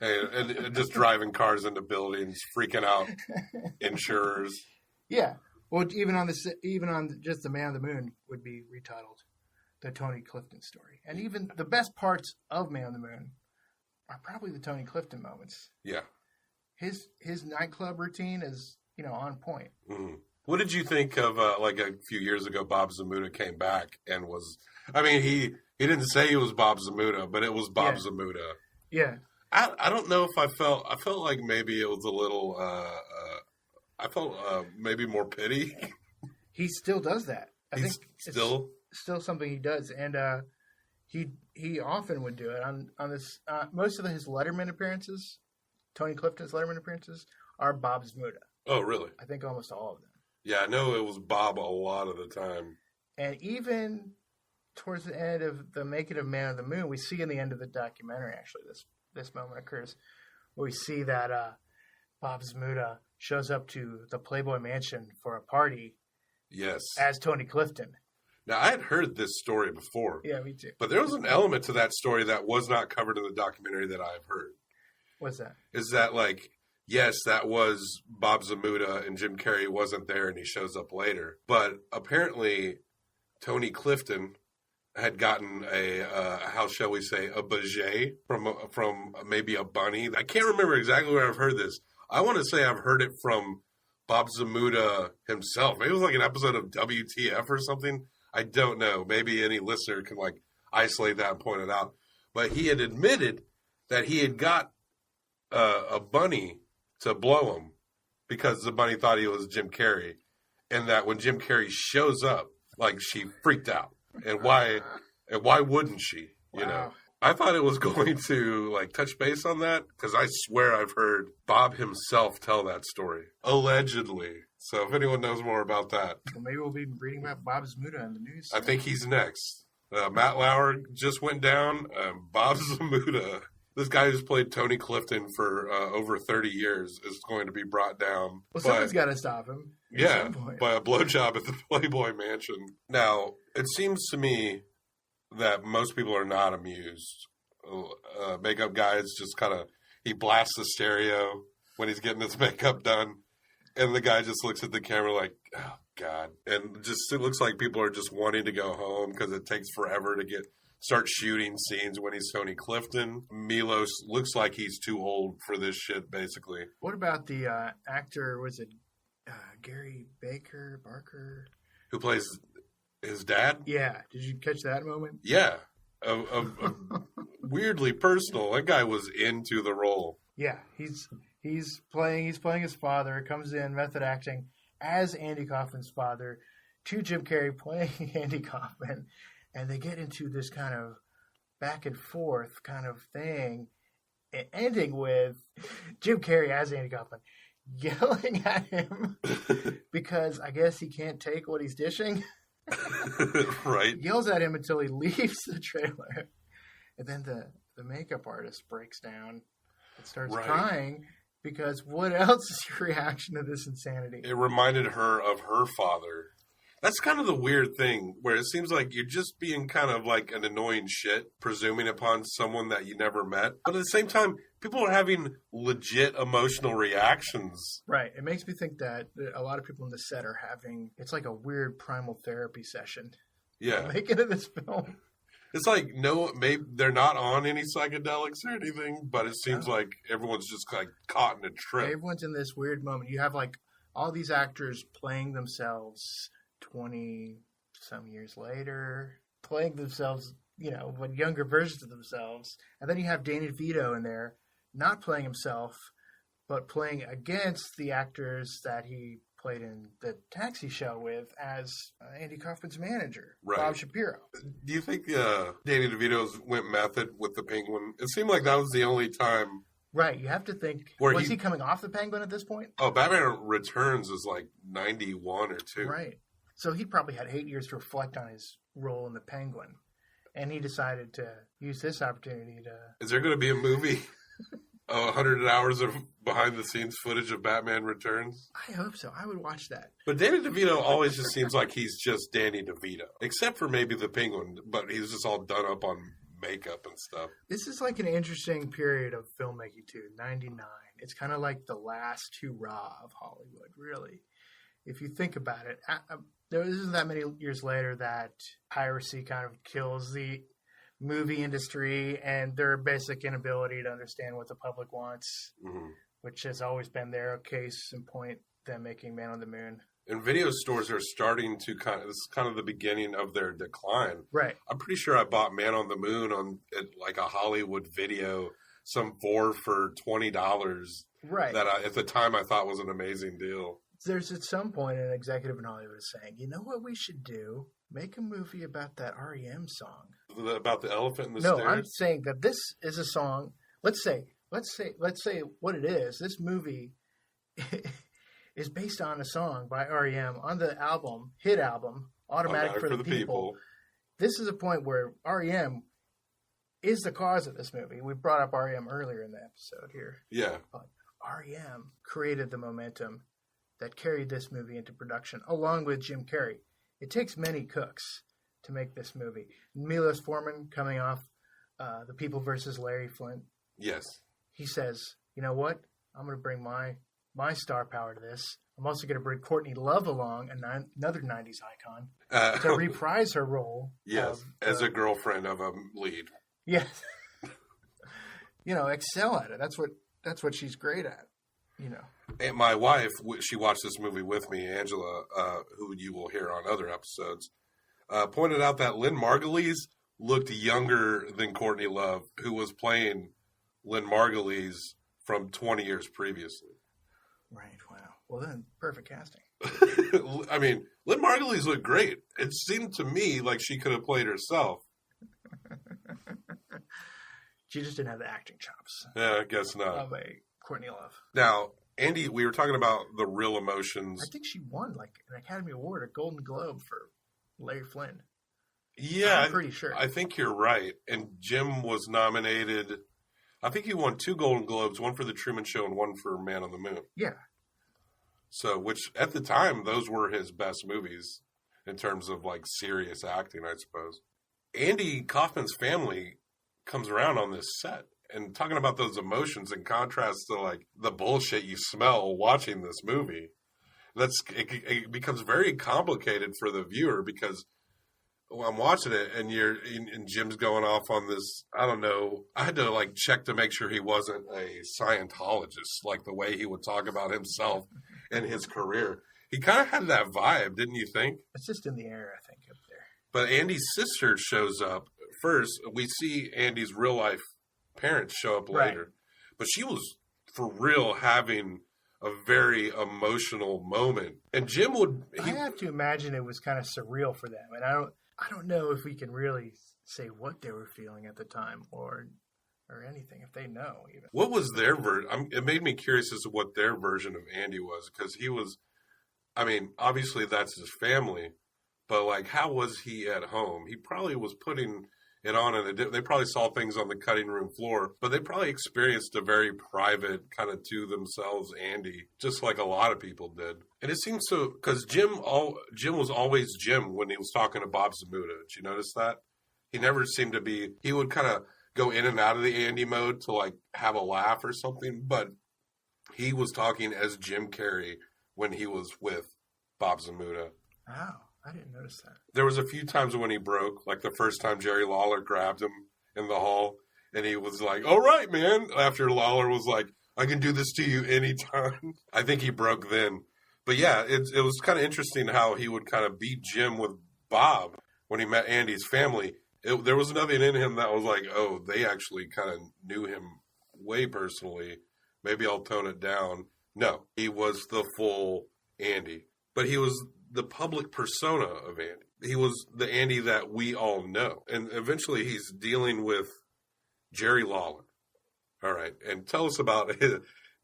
[SPEAKER 1] And just driving cars into buildings, freaking out insurers.
[SPEAKER 4] Yeah. Well, even on just the Man on the Moon would be retitled the Tony Clifton story. And even the best parts of Man on the Moon are probably the Tony Clifton moments.
[SPEAKER 1] Yeah.
[SPEAKER 4] His nightclub routine is, on point.
[SPEAKER 1] Mm-hmm. What did you think of, like a few years ago, Bob Zmuda came back and was, I mean, he didn't say he was Bob Zmuda, but it was Bob Zmuda.
[SPEAKER 4] Yeah.
[SPEAKER 1] I don't know if I felt like maybe it was a little, I felt maybe more pity.
[SPEAKER 4] He still does that. I think
[SPEAKER 1] still
[SPEAKER 4] something he does. And he often would do it on this, most of his Letterman appearances, Tony Clifton's Letterman appearances, are Bob Zmuda.
[SPEAKER 1] Oh, really?
[SPEAKER 4] I think almost all of them. Yeah,
[SPEAKER 1] I know it was Bob a lot of the time.
[SPEAKER 4] And even towards the end of the making of Man on the Moon, we see in the end of the documentary, actually, this moment occurs, where we see that Bob Zmuda shows up to the Playboy Mansion for a party,
[SPEAKER 1] Yes.
[SPEAKER 4] as Tony Clifton.
[SPEAKER 1] Now, I had heard this story before.
[SPEAKER 4] Yeah, me too.
[SPEAKER 1] But there was an element to that story that was not covered in the documentary that I've heard.
[SPEAKER 4] What's that?
[SPEAKER 1] Is that like, yes, that was Bob Zmuda and Jim Carrey wasn't there and he shows up later. But apparently Tony Clifton had gotten how shall we say, a budget from maybe a bunny. I can't remember exactly where I've heard this. I want to say I've heard it from Bob Zmuda himself. Maybe it was like an episode of WTF or something. I don't know. Maybe any listener can like isolate that and point it out. But he had admitted that he had got a bunny to blow him because the bunny thought he was Jim Carrey. And that when Jim Carrey shows up, like she freaked out. And why wouldn't she? You know, I thought it was going to like touch base on that because I swear I've heard Bob himself tell that story allegedly. So if anyone knows more about that,
[SPEAKER 4] Well, maybe we'll be reading about Bob Zmuda in the news.
[SPEAKER 1] I think he's next. Matt Lauer just went down. Bob Zmuda, this guy who's played Tony Clifton for over 30 years, is going to be brought down.
[SPEAKER 4] Well, someone's got to stop him.
[SPEAKER 1] Yeah, by a blowjob at the Playboy Mansion. Now, it seems to me that most people are not amused. Makeup guys just kind of, he blasts the stereo when he's getting his makeup done. And the guy just looks at the camera like, oh, God. And just it looks like people are just wanting to go home because it takes forever to start shooting scenes when he's Tony Clifton. Milos looks like he's too old for this shit, basically.
[SPEAKER 4] What about the actor, was it Gary Barker?
[SPEAKER 1] Who plays his dad?
[SPEAKER 4] Yeah. Did you catch that moment?
[SPEAKER 1] Yeah. Weirdly personal. That guy was into the role.
[SPEAKER 4] Yeah. He's playing his father, comes in, method acting as Andy Kaufman's father to Jim Carrey playing Andy Kaufman. And they get into this kind of back and forth kind of thing, ending with Jim Carrey as Andy Kaufman yelling at him because I guess he can't take what he's dishing.
[SPEAKER 1] Right.
[SPEAKER 4] Yells at him until he leaves the trailer. And then the makeup artist breaks down and starts crying because what else is your reaction to this insanity?
[SPEAKER 1] It reminded her of her father. That's kind of the weird thing where it seems like you're just being kind of like an annoying shit, presuming upon someone that you never met. But at the same time, people are having legit emotional reactions.
[SPEAKER 4] Right. It makes me think that a lot of people in the set are having, it's like a weird primal therapy session.
[SPEAKER 1] Yeah.
[SPEAKER 4] Making of this film.
[SPEAKER 1] It's like, no, maybe they're not on any psychedelics or anything, but it seems like everyone's just like caught in a trip.
[SPEAKER 4] Everyone's in this weird moment. You have like all these actors playing themselves 20-some years later, playing themselves, but younger versions of themselves. And then you have Danny DeVito in there, not playing himself, but playing against the actors that he played in the Taxi Show with as Andy Kaufman's manager, Bob Shapiro.
[SPEAKER 1] Do you think Danny DeVito's went method with the Penguin? It seemed like that was the only time.
[SPEAKER 4] Right, you have to think, was he coming off the Penguin at this point? Oh,
[SPEAKER 1] Batman Returns is like 91 or 2.
[SPEAKER 4] Right. So he probably had 8 years to reflect on his role in the Penguin. And he decided to use this opportunity to...
[SPEAKER 1] Is there going to be a movie? 100 hours of behind-the-scenes footage of Batman Returns?
[SPEAKER 4] I hope so. I would watch that.
[SPEAKER 1] But Danny DeVito always just seems like he's just Danny DeVito. Except for maybe the Penguin, but he's just all done up on makeup and stuff.
[SPEAKER 4] This is like an interesting period of filmmaking, too. 99. It's kind of like the last hurrah of Hollywood, really. If you think about it, there isn't that many years later that piracy kind of kills the movie industry and their basic inability to understand what the public wants, which has always been their case in point, them making Man on the Moon.
[SPEAKER 1] And video stores are starting to this is kind of the beginning of their decline.
[SPEAKER 4] Right.
[SPEAKER 1] I'm pretty sure I bought Man on the Moon at like a Hollywood video, some for $20.
[SPEAKER 4] Right.
[SPEAKER 1] That at the time I thought was an amazing deal.
[SPEAKER 4] There's at some point an executive in Hollywood is saying, you know what we should do? Make a movie about that REM song.
[SPEAKER 1] About the elephant in the
[SPEAKER 4] stairs?
[SPEAKER 1] No,
[SPEAKER 4] I'm saying that this is a song. Let's say what it is. This movie is based on a song by REM on the hit album, Automatic for the People. This is a point where REM is the cause of this movie. We brought up REM earlier in the episode here.
[SPEAKER 1] Yeah.
[SPEAKER 4] But REM created the momentum that carried this movie into production, along with Jim Carrey. It takes many cooks to make this movie. Milos Forman coming off The People versus Larry Flint.
[SPEAKER 1] Yes.
[SPEAKER 4] He says, you know what? I'm going to bring my star power to this. I'm also going to bring Courtney Love along, another 90s icon, to reprise her role.
[SPEAKER 1] Yes, as a girlfriend of a lead.
[SPEAKER 4] Yes. Excel at it. That's what she's great at,
[SPEAKER 1] And my wife, she watched this movie with me, Angela, who you will hear on other episodes, pointed out that Lynn Margulies looked younger than Courtney Love, who was playing Lynn Margulies from 20 years previously.
[SPEAKER 4] Right, wow. Well then, perfect casting.
[SPEAKER 1] I mean, Lynn Margulies looked great. It seemed to me like she could have played herself.
[SPEAKER 4] She just didn't have the acting chops.
[SPEAKER 1] Yeah, I guess not.
[SPEAKER 4] Of a Courtney Love.
[SPEAKER 1] Now, Andy, we were talking about the real emotions.
[SPEAKER 4] I think she won an Academy Award, a Golden Globe for Larry Flynn.
[SPEAKER 1] Yeah,
[SPEAKER 4] I'm pretty sure.
[SPEAKER 1] I think you're right. And Jim was nominated. I think he won 2 Golden Globes, one for The Truman Show and one for Man on the Moon.
[SPEAKER 4] Yeah.
[SPEAKER 1] So, which at the time, those were his best movies in terms of serious acting, I suppose. Andy Kaufman's family comes around on this set and talking about those emotions in contrast to the bullshit you smell watching this movie. It becomes very complicated for the viewer because I'm watching it and Jim's going off on this. I don't know. I had to check to make sure he wasn't a Scientologist, the way he would talk about himself and his career. He kind of had that vibe, didn't you think?
[SPEAKER 4] It's just in the air, I think, up there.
[SPEAKER 1] But Andy's sister shows up. First, we see Andy's real life parents show up later. Right. But she was for real having a very emotional moment. And Jim I
[SPEAKER 4] have to imagine it was kind of surreal for them. And I don't know if we can really say what they were feeling at the time or anything, if they know even.
[SPEAKER 1] What was their version? It made me curious as to what their version of Andy was, because he was, obviously that's his family, but how was he at home? He probably was putting it on, and they probably saw things on the cutting room floor, but they probably experienced a very private, kind of to themselves Andy, just like a lot of people did. And it seems so, because Jim was always Jim when he was talking to Bob Zmuda. Did you notice that? He never seemed to be, he would kind of go in and out of the Andy mode to have a laugh or something, but he was talking as Jim Carrey when he was with Bob Zmuda.
[SPEAKER 4] Wow. I didn't notice that.
[SPEAKER 1] There was a few times when he broke, the first time Jerry Lawler grabbed him in the hall, and he was like, all right, man, after Lawler was like, I can do this to you anytime. I think he broke then. But yeah, it was kind of interesting how he would kind of beat Jim with Bob when he met Andy's family. There was nothing in him that was like, oh, they actually kind of knew him way personally. Maybe I'll tone it down. No, he was the full Andy. But he was the public persona of Andy. He was the Andy that we all know. And eventually he's dealing with Jerry Lawler. All right. And tell us about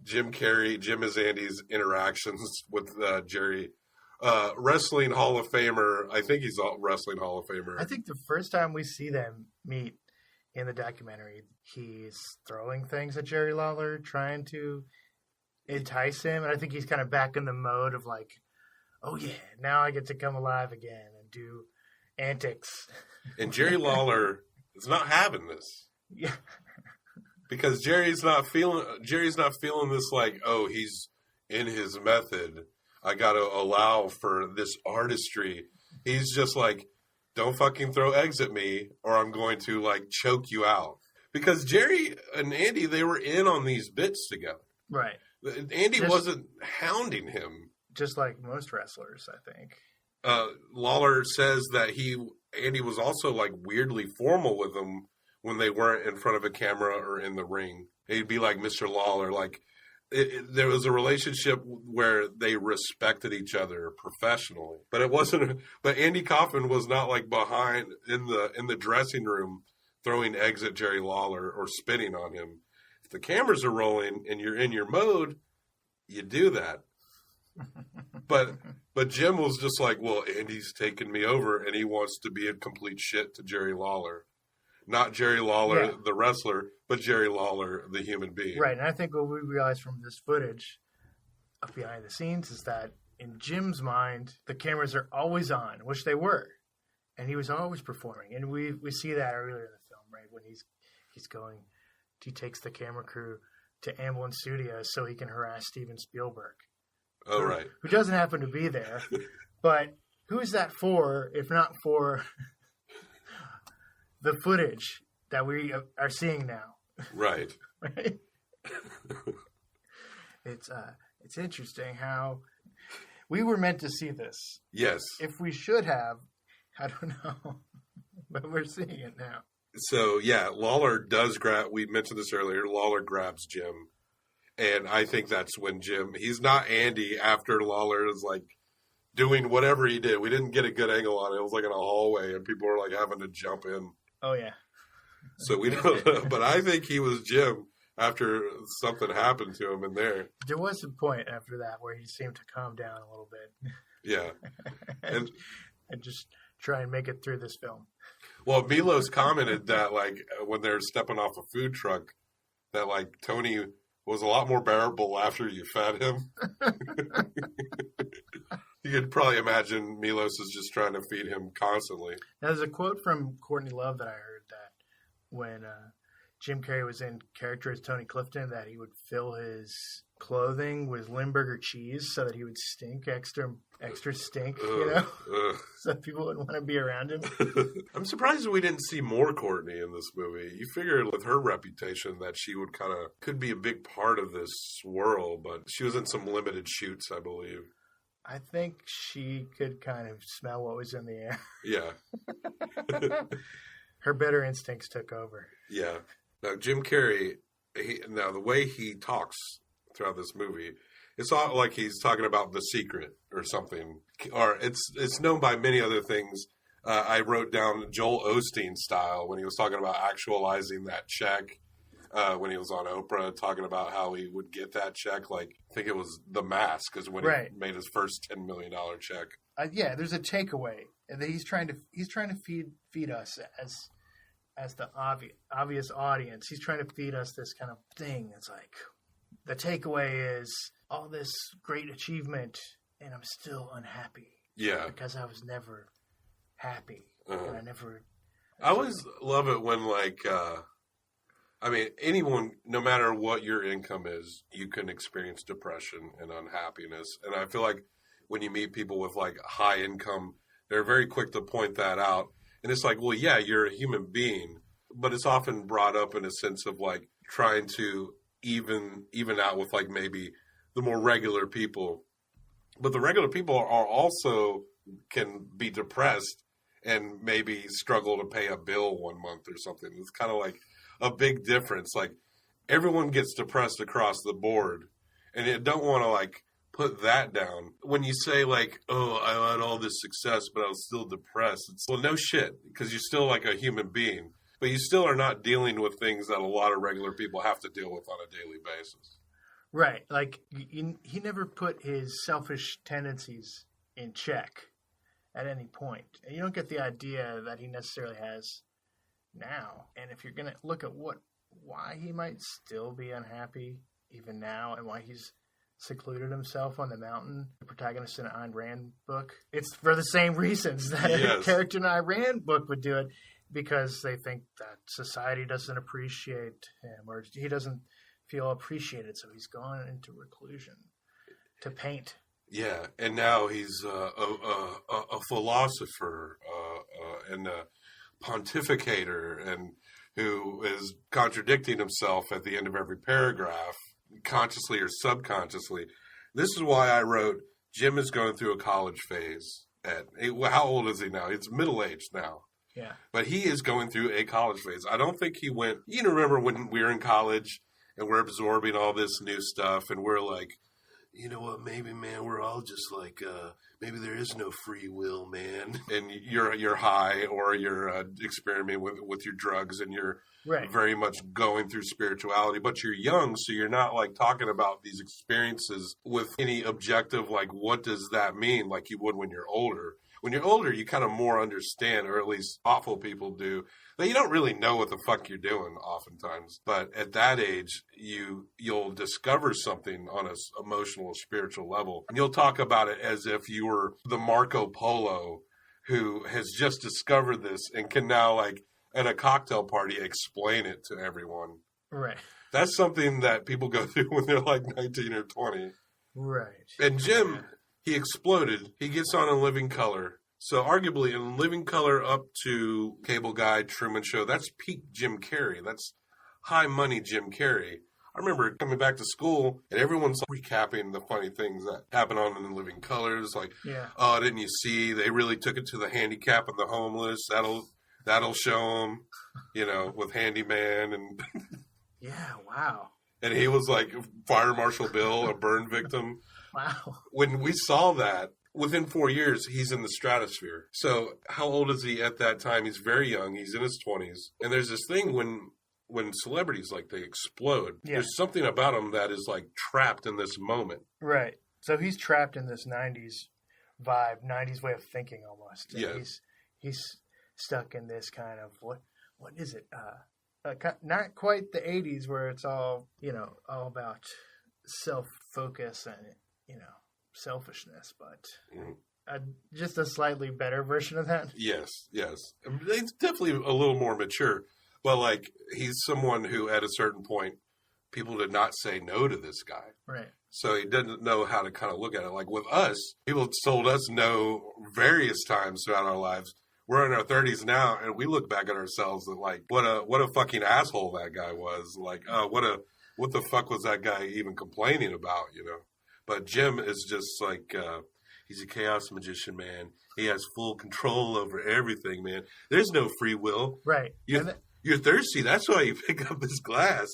[SPEAKER 1] Jim as Andy's interactions with Jerry. Wrestling Hall of Famer. I think he's a Wrestling Hall of Famer.
[SPEAKER 4] I think the first time we see them meet in the documentary, he's throwing things at Jerry Lawler, trying to entice him. And I think he's kind of back in the mode of oh yeah, now I get to come alive again and do antics.
[SPEAKER 1] And Jerry Lawler is not having this.
[SPEAKER 4] Yeah.
[SPEAKER 1] Because Jerry's not feeling this oh, he's in his method. I got to allow for this artistry. He's just don't fucking throw eggs at me or I'm going to choke you out. Because Jerry and Andy, they were in on these bits together.
[SPEAKER 4] Right.
[SPEAKER 1] Andy wasn't hounding him.
[SPEAKER 4] Just like most wrestlers, I think.
[SPEAKER 1] Lawler says that Andy was also weirdly formal with him when they weren't in front of a camera or in the ring. He'd be like Mr. Lawler, there was a relationship where they respected each other professionally, but it wasn't. But Andy Kaufman was not behind in the dressing room throwing eggs at Jerry Lawler or spitting on him. If the cameras are rolling and you're in your mode, you do that. But Jim was just well, Andy's taken me over and he wants to be a complete shit to Jerry Lawler. Not Jerry Lawler, the wrestler, but Jerry Lawler, the human being.
[SPEAKER 4] Right, and I think what we realized from this footage behind the scenes is that in Jim's mind, the cameras are always on, which they were. And he was always performing. And we see that earlier in the film, right? When he takes the camera crew to Amblin Studios so he can harass Steven Spielberg.
[SPEAKER 1] Oh, right.
[SPEAKER 4] Who doesn't happen to be there. But who is that for, if not for the footage that we are seeing now?
[SPEAKER 1] Right.
[SPEAKER 4] Right? It's interesting how we were meant to see this.
[SPEAKER 1] Yes.
[SPEAKER 4] If we should have, I don't know. But we're seeing it now.
[SPEAKER 1] So, yeah, Lawler does grab, we mentioned this earlier, Lawler grabs Jim. And I think that's when he's not Andy after Lawler is like doing whatever he did. We didn't get a good angle on it. It was like in a hallway and people were like having to jump in.
[SPEAKER 4] Oh, yeah.
[SPEAKER 1] So we don't know. But I think he was Jim after something happened to him in there.
[SPEAKER 4] There was a point after that where he seemed to calm down a little bit.
[SPEAKER 1] Yeah.
[SPEAKER 4] and just try and make it through this film.
[SPEAKER 1] Well, Milos commented that, like, when they're stepping off a food truck, that, like, Tony was a lot more bearable after you fed him. You could probably imagine Milos is just trying to feed him constantly.
[SPEAKER 4] Now, there's a quote from Courtney Love that I heard that when Jim Carrey was in character as Tony Clifton, that he would fill his clothing with Limburger cheese so that he would stink extra stink, so people wouldn't want to be around him.
[SPEAKER 1] I'm surprised we didn't see more Courtney in this movie. You figured with her reputation that she would could be a big part of this swirl, but she was in some limited shoots, I believe.
[SPEAKER 4] I think she could kind of smell what was in the air.
[SPEAKER 1] Yeah.
[SPEAKER 4] Her better instincts took over.
[SPEAKER 1] Yeah. Now, Jim Carrey, the way he talks throughout this movie, it's not like he's talking about The Secret or something. Or it's known by many other things. I wrote down Joel Osteen style when he was talking about actualizing that check. When he was on Oprah, talking about how he would get that check. Like, I think it was The Mask is when he made his first $10 million check.
[SPEAKER 4] Yeah, there's a takeaway that he's trying to feed us as the obvious audience. He's trying to feed us this kind of thing. It's like the takeaway is all this great achievement, and I'm still unhappy.
[SPEAKER 1] Yeah,
[SPEAKER 4] because I was never happy. And
[SPEAKER 1] I always love it when anyone, no matter what your income is, you can experience depression and unhappiness. And I feel like when you meet people with like high income, they're very quick to point that out. And it's like, well, yeah, you're a human being, but it's often brought up in a sense of like trying to even out with like maybe the more regular people. But the regular people are also can be depressed and maybe struggle to pay a bill one month or something. It's kind of like a big difference. Like everyone gets depressed across the board, and you don't want to like put that down. When you say like, oh, I had all this success, but I was still depressed. It's, well, no shit, because you're still like a human being, but you still are not dealing with things that a lot of regular people have to deal with on a daily basis.
[SPEAKER 4] Right. Like he never put his selfish tendencies in check at any point. And you don't get the idea that he necessarily has now. And if you're going to look at why he might still be unhappy even now and why he's secluded himself on the mountain, the protagonist in an Ayn Rand book, it's for the same reasons that a character in an Ayn Rand book would do it, because they think that society doesn't appreciate him or he doesn't feel appreciated, so he's gone into reclusion to paint.
[SPEAKER 1] Yeah, and now he's a philosopher and a pontificator, and who is contradicting himself at the end of every paragraph, consciously or subconsciously. This is why I wrote, Jim is going through a college phase. How old is he now? He's middle-aged now.
[SPEAKER 4] Yeah.
[SPEAKER 1] But he is going through a college phase. I don't think he went... You remember when we were in college and we're absorbing all this new stuff and we're like, you know what, maybe, man, we're all just like, maybe there is no free will, man. And you're high or you're experimenting with your drugs and you're very much going through spirituality. But you're young, so you're not like talking about these experiences with any objective, like, what does that mean, like you would when you're older.
[SPEAKER 5] When you're older, you kind of more understand, or at least awful people do, that you don't really know what the fuck you're doing oftentimes. But at that age, you'll discover something on an emotional or spiritual level. And you'll talk about it as if you were the Marco Polo who has just discovered this and can now, like, at a cocktail party, explain it to everyone.
[SPEAKER 4] Right.
[SPEAKER 5] That's something that people go through when they're like 19 or 20.
[SPEAKER 4] Right.
[SPEAKER 5] And Jim, he exploded. He gets on In Living Color. So arguably In Living Color up to Cable Guy, Truman Show, that's peak Jim Carrey. That's high money Jim Carrey. I remember coming back to school and everyone's recapping the funny things that happened on In Living Colors. Like, oh, didn't you see? They really took it to the handicap and the homeless. That'll show them, you know, with Handyman and...
[SPEAKER 4] Yeah, wow.
[SPEAKER 5] And he was like Fire Marshal Bill, a burn victim.
[SPEAKER 4] Wow.
[SPEAKER 5] When we saw that, within 4 years, he's in the stratosphere. So how old is he at that time? He's very young. He's in his 20s. And there's this thing when celebrities, like, they explode. Yeah. There's something about them that is, like, trapped in this moment.
[SPEAKER 4] Right. So he's trapped in this 90s vibe, 90s way of thinking almost. And
[SPEAKER 5] yes.
[SPEAKER 4] He's stuck in this kind of, what is it? Not quite the 80s where it's all, you know, all about self-focus and, you know, selfishness, but just a slightly better version of that.
[SPEAKER 5] Yes. It's definitely a little more mature. But, like, he's someone who, at a certain point, people did not say no to this guy.
[SPEAKER 4] Right.
[SPEAKER 5] So he doesn't know how to kind of look at it. Like, with us, people told us no various times throughout our lives. We're in our 30s now, and we look back at ourselves and, like, what a fucking asshole that guy was. Like, what the fuck was that guy even complaining about, you know? But Jim is just like, he's a chaos magician, man. He has full control over everything, man. There's no free will.
[SPEAKER 4] Right.
[SPEAKER 5] You're thirsty. That's why you pick up this glass.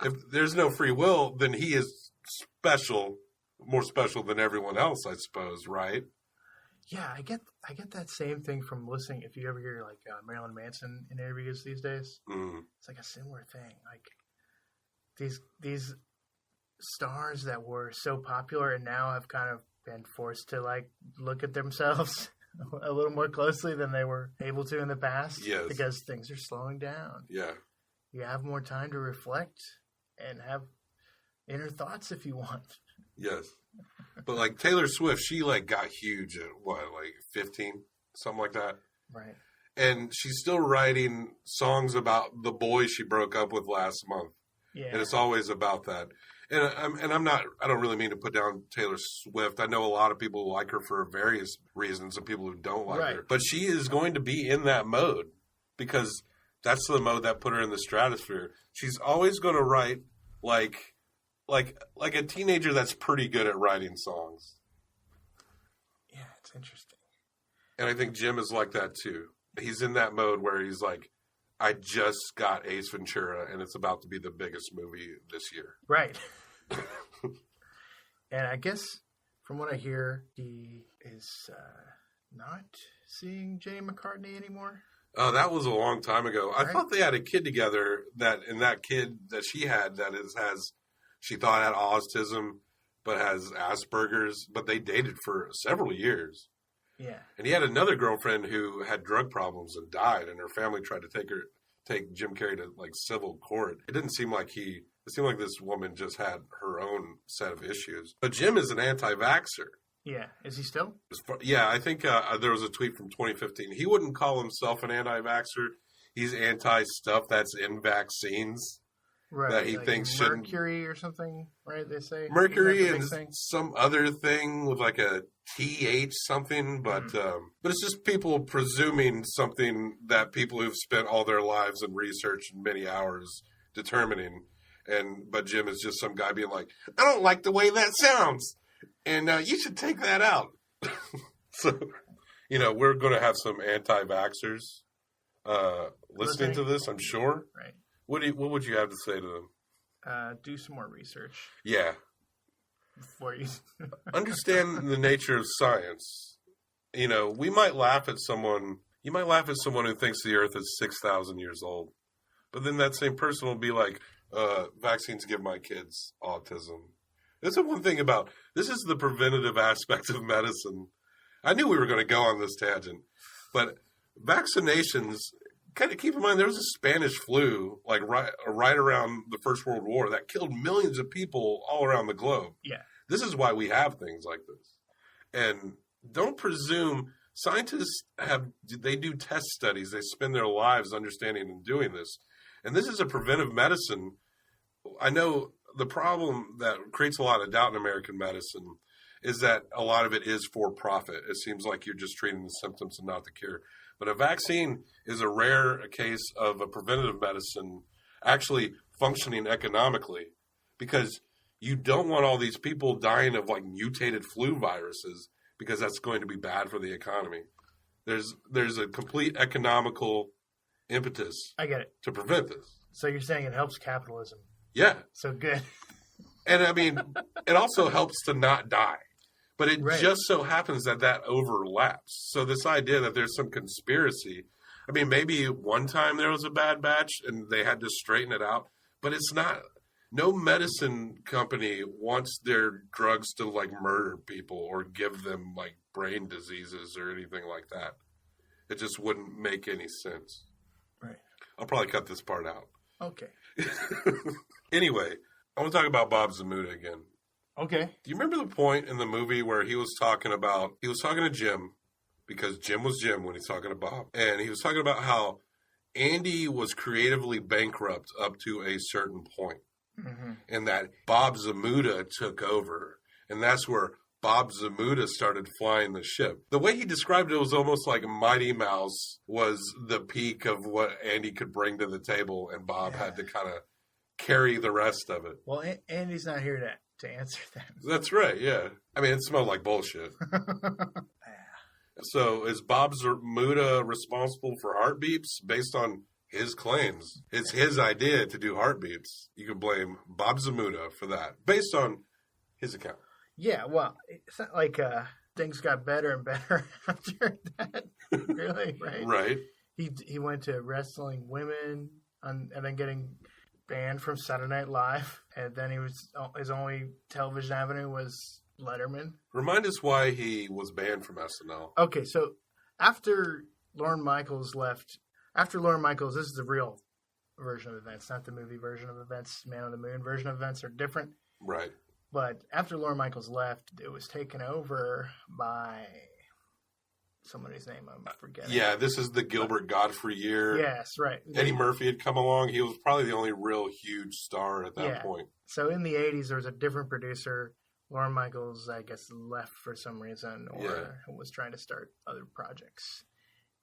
[SPEAKER 5] If there's no free will, then he is special, more special than everyone else, I suppose, right?
[SPEAKER 4] Yeah, I get that same thing from listening. If you ever hear, like, Marilyn Manson in interviews these days, it's like a similar thing. Like, these stars that were so popular and now have kind of been forced to, like, look at themselves a little more closely than they were able to in the past.
[SPEAKER 5] Yes.
[SPEAKER 4] Because things are slowing down.
[SPEAKER 5] Yeah.
[SPEAKER 4] You have more time to reflect and have inner thoughts if you want.
[SPEAKER 5] Yes. But, like, Taylor Swift, she, like, got huge at, what, like 15? Something like that.
[SPEAKER 4] Right.
[SPEAKER 5] And she's still writing songs about the boy she broke up with last month.
[SPEAKER 4] Yeah.
[SPEAKER 5] And it's always about that. And I don't really mean to put down Taylor Swift. I know a lot of people like her for various reasons and people who don't like her. But she is going to be in that mode because that's the mode that put her in the stratosphere. She's always going to write like a teenager that's pretty good at writing songs.
[SPEAKER 4] Yeah, it's interesting.
[SPEAKER 5] And I think Jim is like that too. He's in that mode where he's like, I just got Ace Ventura, and it's about to be the biggest movie this year.
[SPEAKER 4] Right. And I guess from what I hear, he is not seeing Jay McCartney anymore.
[SPEAKER 5] Oh, that was a long time ago.
[SPEAKER 4] Right.
[SPEAKER 5] I thought they had a kid together that kid that she had she thought had autism, but has Asperger's, but they dated for several years.
[SPEAKER 4] Yeah.
[SPEAKER 5] And he had another girlfriend who had drug problems and died, and her family tried to take Jim Carrey to, like, civil court. It didn't seem like it seemed like this woman just had her own set of issues. But Jim is an anti-vaxxer.
[SPEAKER 4] Yeah. Is he still?
[SPEAKER 5] Yeah, I think there was a tweet from 2015. He wouldn't call himself an anti-vaxxer. He's anti-stuff that's in vaccines.
[SPEAKER 4] Right,
[SPEAKER 5] that he
[SPEAKER 4] like
[SPEAKER 5] thinks
[SPEAKER 4] Mercury or something, right? They say
[SPEAKER 5] Mercury and some other thing with like a TH something, but it's just people presuming something that people who've spent all their lives in research and many hours determining, but Jim is just some guy being like, I don't like the way that sounds, and you should take that out. So, we're going to have some anti-vaxxers listening to this, I'm sure.
[SPEAKER 4] Right.
[SPEAKER 5] What would you have to say to them?
[SPEAKER 4] Do some more research.
[SPEAKER 5] Yeah.
[SPEAKER 4] Before you
[SPEAKER 5] understand the nature of science. We might laugh at someone. You might laugh at someone who thinks the Earth is 6,000 years old, but then that same person will be like, "Vaccines give my kids autism." That's the one thing about this is the preventative aspect of medicine. I knew we were going to go on this tangent, but vaccinations, kind of keep in mind, there was a Spanish flu, like right around the First World War that killed millions of people all around the globe.
[SPEAKER 4] Yeah.
[SPEAKER 5] This is why we have things like this. And don't presume, scientists they do test studies. They spend their lives understanding and doing this. And this is a preventive medicine. I know the problem that creates a lot of doubt in American medicine is that a lot of it is for profit. It seems like you're just treating the symptoms and not the cure. But a vaccine is a rare case of a preventative medicine actually functioning economically, because you don't want all these people dying of like mutated flu viruses, because that's going to be bad for the economy. There's a complete economical impetus.
[SPEAKER 4] I get it.
[SPEAKER 5] To prevent this.
[SPEAKER 4] So you're saying it helps capitalism.
[SPEAKER 5] Yeah.
[SPEAKER 4] So good.
[SPEAKER 5] And I mean, it also helps to not die. But it just so happens that overlaps. So this idea that there's some conspiracy, I mean, maybe one time there was a bad batch and they had to straighten it out, but it's not. No medicine company wants their drugs to like murder people or give them like brain diseases or anything like that. It just wouldn't make any sense.
[SPEAKER 4] Right.
[SPEAKER 5] I'll probably cut this part out.
[SPEAKER 4] Okay.
[SPEAKER 5] Anyway, I want to talk about Bob Zamuda again.
[SPEAKER 4] Okay.
[SPEAKER 5] Do you remember the point in the movie where he was talking to Jim, because Jim was Jim when he's talking to Bob, and he was talking about how Andy was creatively bankrupt up to a certain point, and that Bob Zamuda took over, and that's where Bob Zamuda started flying the ship. The way he described it was almost like Mighty Mouse was the peak of what Andy could bring to the table, and Bob had to kind of carry the rest of it.
[SPEAKER 4] Well, Andy's not here to answer that.
[SPEAKER 5] That's right, yeah. I mean, it smelled like bullshit. So is Bob Zamuda responsible for heart beeps based on his claims? It's his idea to do heart beeps. You can blame Bob Zamuda for that, based on his account.
[SPEAKER 4] Yeah, well, it's not like things got better and better after that, really, right?
[SPEAKER 5] Right.
[SPEAKER 4] He went to wrestling women and then getting banned from Saturday Night Live, and then his only television avenue was Letterman.
[SPEAKER 5] Remind us why he was banned from SNL.
[SPEAKER 4] Okay, so after Lorne Michaels, this is the real version of events, not the movie version of events. Man on the Moon version of events are different.
[SPEAKER 5] Right.
[SPEAKER 4] But after Lorne Michaels left, it was taken over by somebody's name I'm forgetting.
[SPEAKER 5] Yeah, this is the Gilbert Godfrey year.
[SPEAKER 4] Yes, right.
[SPEAKER 5] Eddie Murphy had come along. He was probably the only real huge star at that point.
[SPEAKER 4] So in the 80s, there was a different producer. Lorne Michaels, I guess, left for some reason or was trying to start other projects.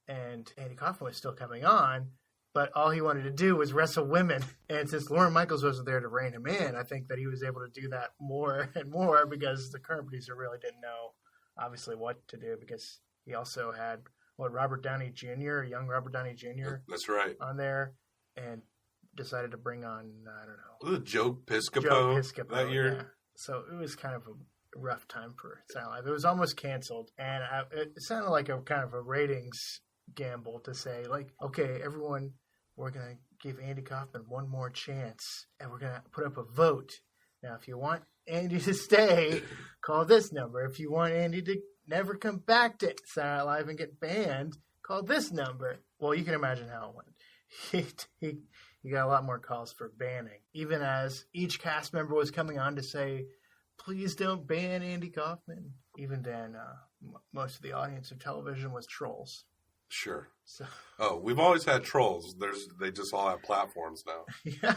[SPEAKER 4] And Andy Kaufman was still coming on, but all he wanted to do was wrestle women. And since Lorne Michaels wasn't there to rein him in, I think that he was able to do that more and more because the current producer really didn't know, obviously, what to do, because he also had, Robert Downey Jr., young Robert Downey Jr.
[SPEAKER 5] That's right.
[SPEAKER 4] On there, and decided to bring on, I don't know.
[SPEAKER 5] Was it Joe Piscopo that year?
[SPEAKER 4] Yeah. So it was kind of a rough time for Saturday Night Live. It was almost canceled, and it sounded like a kind of a ratings gamble to say, like, okay, everyone, we're going to give Andy Kaufman one more chance, and we're going to put up a vote. Now, if you want Andy to stay, call this number. If you want Andy to never come back to Saturday Night Live and get banned, call this number. Well, you can imagine how it went. He got a lot more calls for banning, even as each cast member was coming on to say, please don't ban Andy Kaufman. Even then, most of the audience of television was trolls.
[SPEAKER 5] Sure.
[SPEAKER 4] So,
[SPEAKER 5] we've always had trolls. They just all have platforms now.
[SPEAKER 4] Yeah.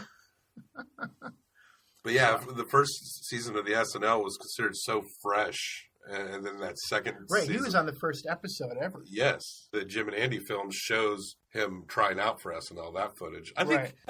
[SPEAKER 5] But yeah, the first season of the SNL was considered so fresh. And then that second season,
[SPEAKER 4] he was on the first episode ever.
[SPEAKER 5] Yes. The Jim and Andy film shows him trying out for SNL, that footage. I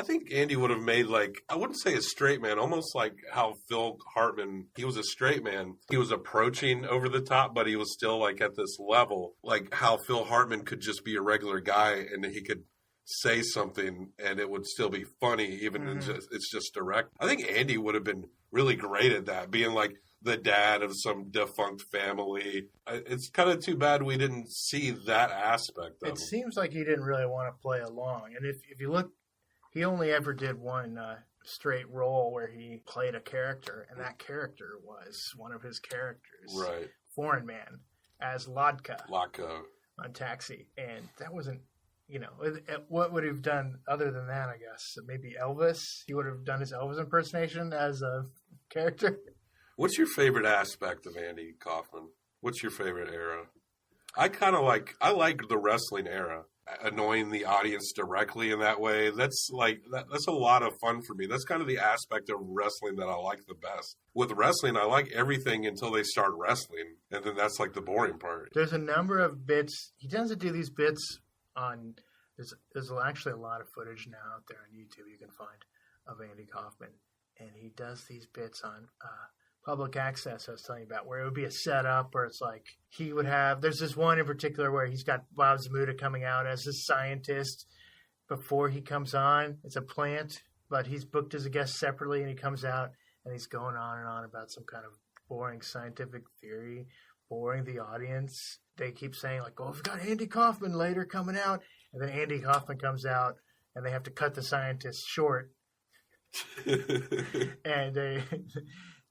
[SPEAKER 5] think Andy would have made, like, I wouldn't say a straight man, almost like how Phil Hartman, he was a straight man. He was approaching over the top, but he was still, like, at this level. Like how Phil Hartman could just be a regular guy and he could say something and it would still be funny, even in it's just direct. I think Andy would have been really great at that, being like the dad of some defunct family. It's kind of too bad we didn't see that aspect of him.
[SPEAKER 4] It seems like he didn't really want to play along. And if you look, he only ever did one straight role where he played a character, and that character was one of his characters.
[SPEAKER 5] Right.
[SPEAKER 4] Foreign Man. as Lodka
[SPEAKER 5] Locko.
[SPEAKER 4] on Taxi, and that wasn't, what would he have done other than that? I guess maybe Elvis. He would have done his Elvis impersonation as a character.
[SPEAKER 5] What's your favorite aspect of Andy Kaufman? What's your favorite era? I like the wrestling era. Annoying the audience directly in that way. That's a lot of fun for me. That's kind of the aspect of wrestling that I like the best. With wrestling, I like everything until they start wrestling, and then that's like the boring part.
[SPEAKER 4] There's a number of bits. He tends to do these bits on. There's actually a lot of footage now out there on YouTube you can find of Andy Kaufman, and he does these bits on public access I was telling you about, where it would be a setup where it's like he would have, there's this one in particular where he's got Bob Zmuda coming out as a scientist before he comes on. It's a plant, but he's booked as a guest separately, and he comes out and he's going on and on about some kind of boring scientific theory, boring the audience. They keep saying like, we've got Andy Kaufman later coming out, and then Andy Kaufman comes out and they have to cut the scientist short. And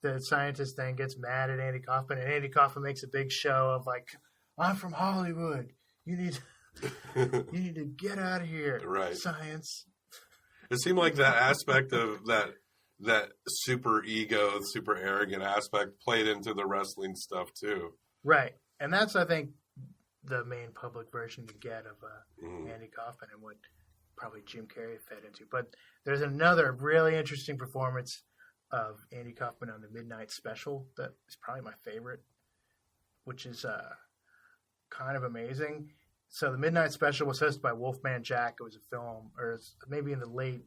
[SPEAKER 4] the scientist then gets mad at Andy Kaufman, and Andy Kaufman makes a big show of like, I'm from Hollywood. You need to get out of here.
[SPEAKER 5] Right.
[SPEAKER 4] Science.
[SPEAKER 5] It seemed like that aspect of that super ego, super arrogant aspect played into the wrestling stuff too.
[SPEAKER 4] Right. And that's, I think, the main public version you get of Andy Kaufman, and what probably Jim Carrey fed into. But there's another really interesting performance of Andy Kaufman on the Midnight Special that is probably my favorite, which is kind of amazing. So the Midnight Special was hosted by Wolfman Jack. It was a film, or maybe in the late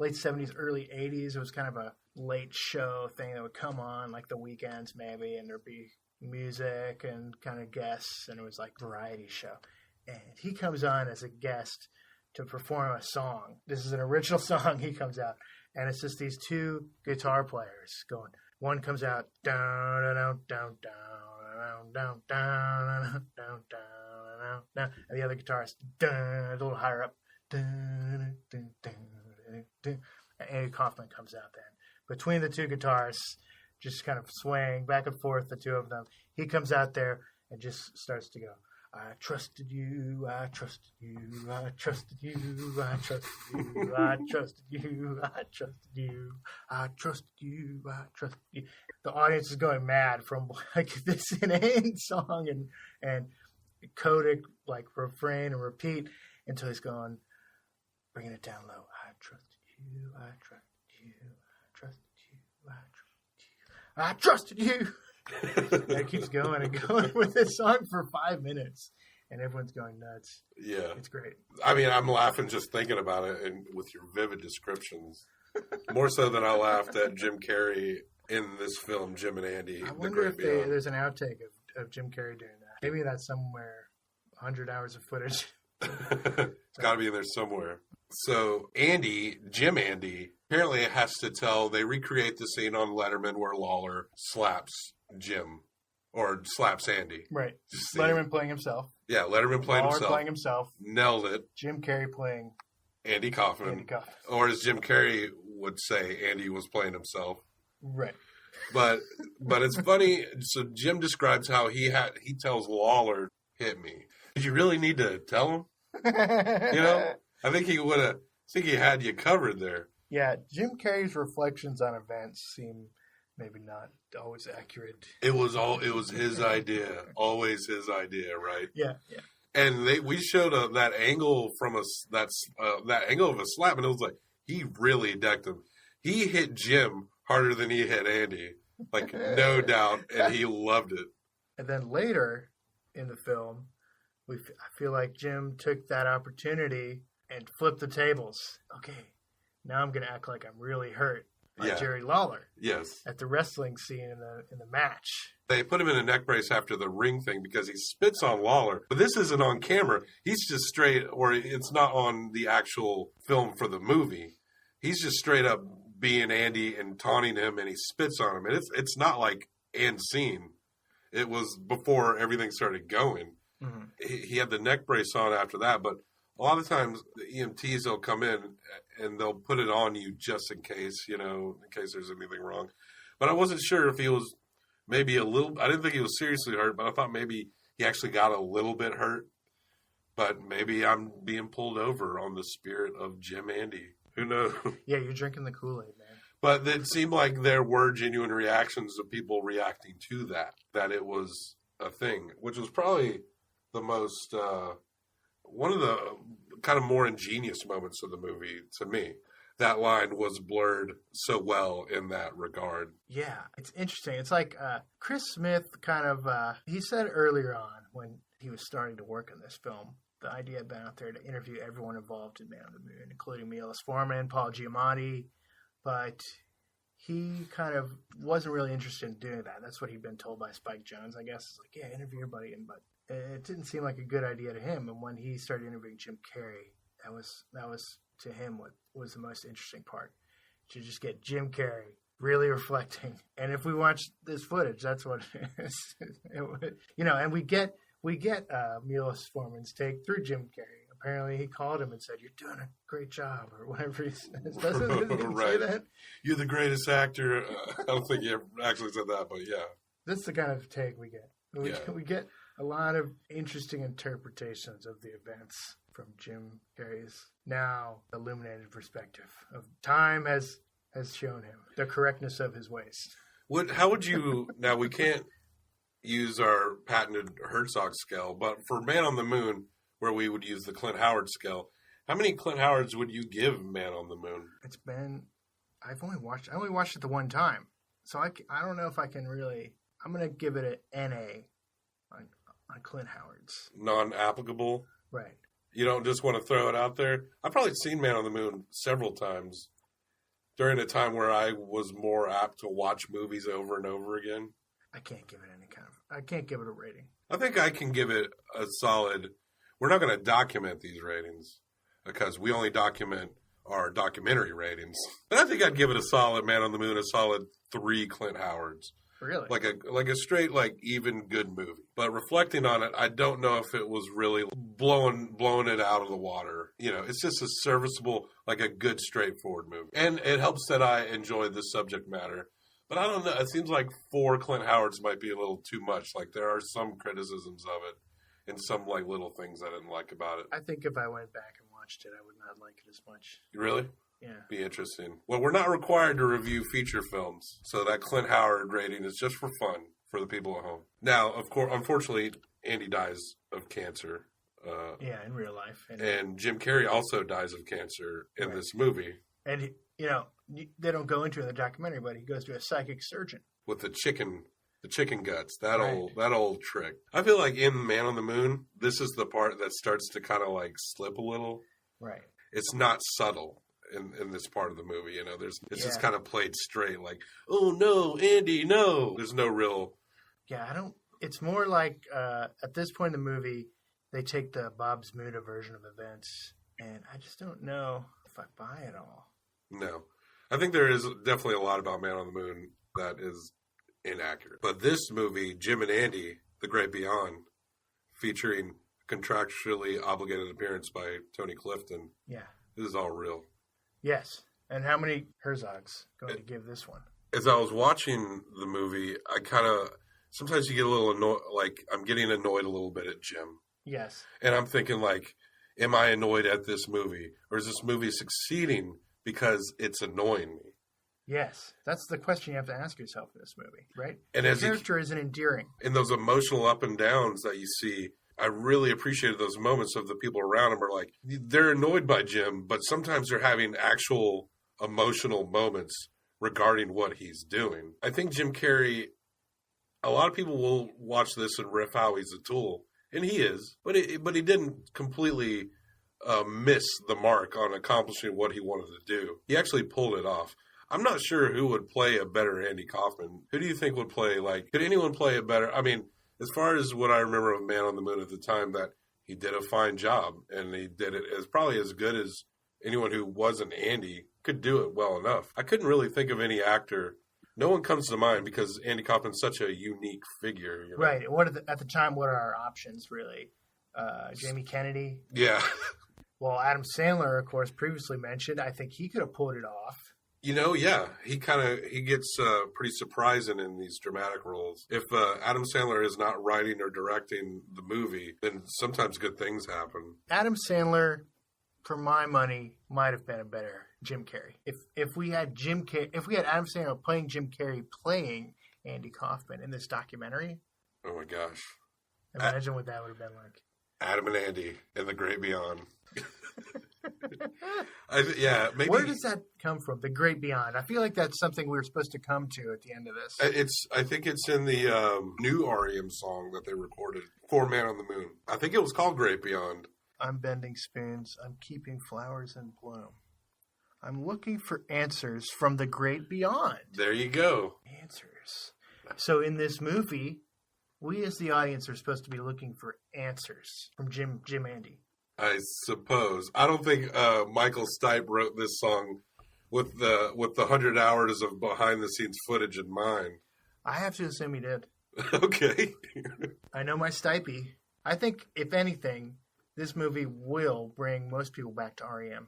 [SPEAKER 4] 70s, early 80s. It was kind of a late show thing that would come on like the weekends maybe, and there'd be music and kind of guests, and it was like a variety show. And he comes on as a guest to perform a song. This is an original song. He comes out, and it's just these two guitar players going. One comes out down down down down down down down down down, and the other guitarist a little higher up. And Andy Kaufman comes out then. Between the two guitarists, just kind of swaying back and forth, the two of them, he comes out there and just starts to go, I trusted you, I trusted you, I trusted you, I trusted you, I trusted you, I trusted you, I trusted you, I trusted you. The audience is going mad from like this inane song and codec like refrain and repeat until he's going, bringing it down low. I trusted you, I trusted you, I trusted you, I trusted you, I trusted you. And it keeps going and going with this song for 5 minutes, and everyone's going nuts.
[SPEAKER 5] Yeah.
[SPEAKER 4] It's great.
[SPEAKER 5] I mean, I'm laughing just thinking about it, and with your vivid descriptions. More so than I laughed at Jim Carrey in this film, Jim and Andy.
[SPEAKER 4] I wonder if there's an outtake of Jim Carrey doing that. Maybe that's somewhere, 100 hours of footage.
[SPEAKER 5] It's got to be in there somewhere. So Jim Andy, apparently it has to tell, they recreate the scene on Letterman where Lawler slaps Jim, or slaps Andy.
[SPEAKER 4] Right. Letterman playing himself.
[SPEAKER 5] Yeah, Letterman playing
[SPEAKER 4] Lawler
[SPEAKER 5] himself.
[SPEAKER 4] playing himself.
[SPEAKER 5] Nailed it.
[SPEAKER 4] Jim Carrey playing
[SPEAKER 5] Andy Kaufman. Or as Jim Carrey would say, Andy was playing himself.
[SPEAKER 4] Right.
[SPEAKER 5] But it's funny. So Jim describes how he tells Lawler, hit me. Did you really need to tell him? I think he had you covered there.
[SPEAKER 4] Yeah, Jim Carrey's reflections on events seem maybe not always accurate.
[SPEAKER 5] It was his idea, always his idea, right?
[SPEAKER 4] Yeah.
[SPEAKER 5] And we showed that angle from that angle of a slap, and it was like he really decked him. He hit Jim harder than he hit Andy, like no doubt, and he loved it. And
[SPEAKER 4] then later in the film, I feel like Jim took that opportunity and flipped the tables. Okay, now I'm going to act like I'm really hurt. Like Jerry Lawler.
[SPEAKER 5] Yes. At
[SPEAKER 4] the wrestling scene in the match.
[SPEAKER 5] They put him in a neck brace after the ring thing because he spits on Lawler. But this isn't on camera. He's just straight, or it's not on the actual film for the movie. He's just straight up being Andy and taunting him, and he spits on him. And it's not like end scene. It was before everything started going. Mm-hmm. He had the neck brace on after that, but a lot of times the EMTs will come in and they'll put it on you just in case, in case there's anything wrong. But I wasn't sure if he was maybe a little. I didn't think he was seriously hurt, but I thought maybe he actually got a little bit hurt. But maybe I'm being pulled over on the spirit of Jim Andy. Who knows?
[SPEAKER 4] Yeah, you're drinking the Kool-Aid, man.
[SPEAKER 5] But it seemed like there were genuine reactions of people reacting to that it was a thing, which was probably the most, one of the kind of more ingenious moments of the movie to me. That line was blurred so well in that regard.
[SPEAKER 4] Yeah, it's interesting. It's like Chris Smith kind of, he said earlier on when he was starting to work on this film, the idea had been out there to interview everyone involved in Man on the Moon, including Milos Forman, Paul Giamatti, but he kind of wasn't really interested in doing that. That's what he'd been told by Spike Jonze, I guess. It's like, yeah, interview everybody, but it didn't seem like a good idea to him. And when he started interviewing Jim Carrey, that was to him what was the most interesting part. To just get Jim Carrey really reflecting. And if we watch this footage, that's what it is. And we get Milos Forman's take through Jim Carrey. Apparently, he called him and said, "You're doing a great job," or whatever he says. Doesn't he
[SPEAKER 5] right.
[SPEAKER 4] say that?
[SPEAKER 5] You're the greatest actor. I don't think he ever actually said that, but yeah.
[SPEAKER 4] That's the kind of take we get. We get a lot of interesting interpretations of the events from Jim Carrey's now illuminated perspective of time has shown him the correctness of his ways.
[SPEAKER 5] How would you, now we can't use our patented Herzog scale, but for Man on the Moon, where we would use the Clint Howard scale, how many Clint Howards would you give Man on the Moon?
[SPEAKER 4] I only watched it the one time. So I don't know if I can really, I'm going to give it an NA on Clint Howard's.
[SPEAKER 5] Non-applicable?
[SPEAKER 4] Right.
[SPEAKER 5] You don't just want to throw it out there? I've probably seen Man on the Moon several times during a time where I was more apt to watch movies over and over again.
[SPEAKER 4] I can't give it a rating.
[SPEAKER 5] I think I can give it a solid, we're not going to document these ratings because we only document our documentary ratings. But I think I'd give it a solid Man on the Moon, a solid 3 Clint Howards.
[SPEAKER 4] Really?
[SPEAKER 5] Like a straight, even good movie. But reflecting on it, I don't know if it was really blowing it out of the water. It's just a serviceable, a good straightforward movie. And it helps that I enjoy the subject matter. But I don't know. It seems like 4 Clint Howards might be a little too much. There are some criticisms of it and some little things I didn't like about it.
[SPEAKER 4] I think if I went back and watched it, I would not like it as much.
[SPEAKER 5] Really?
[SPEAKER 4] Yeah.
[SPEAKER 5] Be interesting. Well, we're not required to review feature films, so that Clint Howard rating is just for fun for the people at home. Now, of course, unfortunately, Andy dies of cancer.
[SPEAKER 4] In real life.
[SPEAKER 5] And Jim Carrey also dies of cancer in this movie.
[SPEAKER 4] And, they don't go into it in the documentary, but he goes to a psychic surgeon.
[SPEAKER 5] With the chicken guts, that old trick. I feel like in Man on the Moon, this is the part that starts to kind of slip a little.
[SPEAKER 4] Right.
[SPEAKER 5] It's not subtle in this part of the movie, it's just kind of played straight, oh no, Andy, no. There's no real.
[SPEAKER 4] Yeah, it's more like at this point in the movie, they take the Bob's Muda version of events, and I just don't know if I buy it all.
[SPEAKER 5] No. I think there is definitely a lot about Man on the Moon that is inaccurate. But this movie, Jim and Andy, The Great Beyond, featuring contractually obligated appearance by Tony Clifton.
[SPEAKER 4] Yeah.
[SPEAKER 5] This is all real.
[SPEAKER 4] Yes. And how many Herzogs going to give this one?
[SPEAKER 5] As I was watching the movie, I kind of, sometimes you get a little annoyed, I'm getting annoyed a little bit at Jim.
[SPEAKER 4] Yes.
[SPEAKER 5] And I'm thinking, am I annoyed at this movie? Or is this movie succeeding because it's annoying me?
[SPEAKER 4] Yes. That's the question you have to ask yourself in this movie, right?
[SPEAKER 5] And
[SPEAKER 4] the character isn't endearing.
[SPEAKER 5] In those emotional up and downs that you see, I really appreciated those moments of the people around him are they're annoyed by Jim, but sometimes they're having actual emotional moments regarding what he's doing. I think Jim Carrey, a lot of people will watch this and riff how he's a tool, and he is, but he didn't completely miss the mark on accomplishing what he wanted to do. He actually pulled it off. I'm not sure who would play a better Andy Kaufman. Who do you think would play, could anyone play it better? I mean, as far as what I remember of Man on the Moon at the time, that he did a fine job, and he did it as probably as good as anyone who wasn't Andy could do it well enough. I couldn't really think of any actor. No one comes to mind because Andy Kaufman's such a unique figure.
[SPEAKER 4] Right. At the time, what are our options, really? Jamie Kennedy?
[SPEAKER 5] Yeah.
[SPEAKER 4] Well, Adam Sandler, of course, previously mentioned. I think he could have pulled it off.
[SPEAKER 5] Yeah, he gets pretty surprising in these dramatic roles. If Adam Sandler is not writing or directing the movie, then sometimes good things happen.
[SPEAKER 4] Adam Sandler, for my money, might have been a better Jim Carrey. If we had Adam Sandler playing Jim Carrey playing Andy Kaufman in this documentary,
[SPEAKER 5] oh my gosh,
[SPEAKER 4] imagine what that would have been like.
[SPEAKER 5] Adam and Andy in the Great Beyond. Maybe.
[SPEAKER 4] Where does that come from? The Great Beyond. I feel like that's something we were supposed to come to at the end of this.
[SPEAKER 5] I think it's in the new REM song that they recorded for Man on the Moon. I think it was called Great Beyond.
[SPEAKER 4] I'm bending spoons. I'm keeping flowers in bloom. I'm looking for answers from the Great Beyond.
[SPEAKER 5] There you go.
[SPEAKER 4] Answers. So in this movie, we as the audience are supposed to be looking for answers from Jim Andy.
[SPEAKER 5] I suppose. I don't think Michael Stipe wrote this song with the 100 hours of behind the scenes footage in mind.
[SPEAKER 4] I have to assume he did.
[SPEAKER 5] Okay.
[SPEAKER 4] I know my Stipe. I think, if anything, this movie will bring most people back to REM.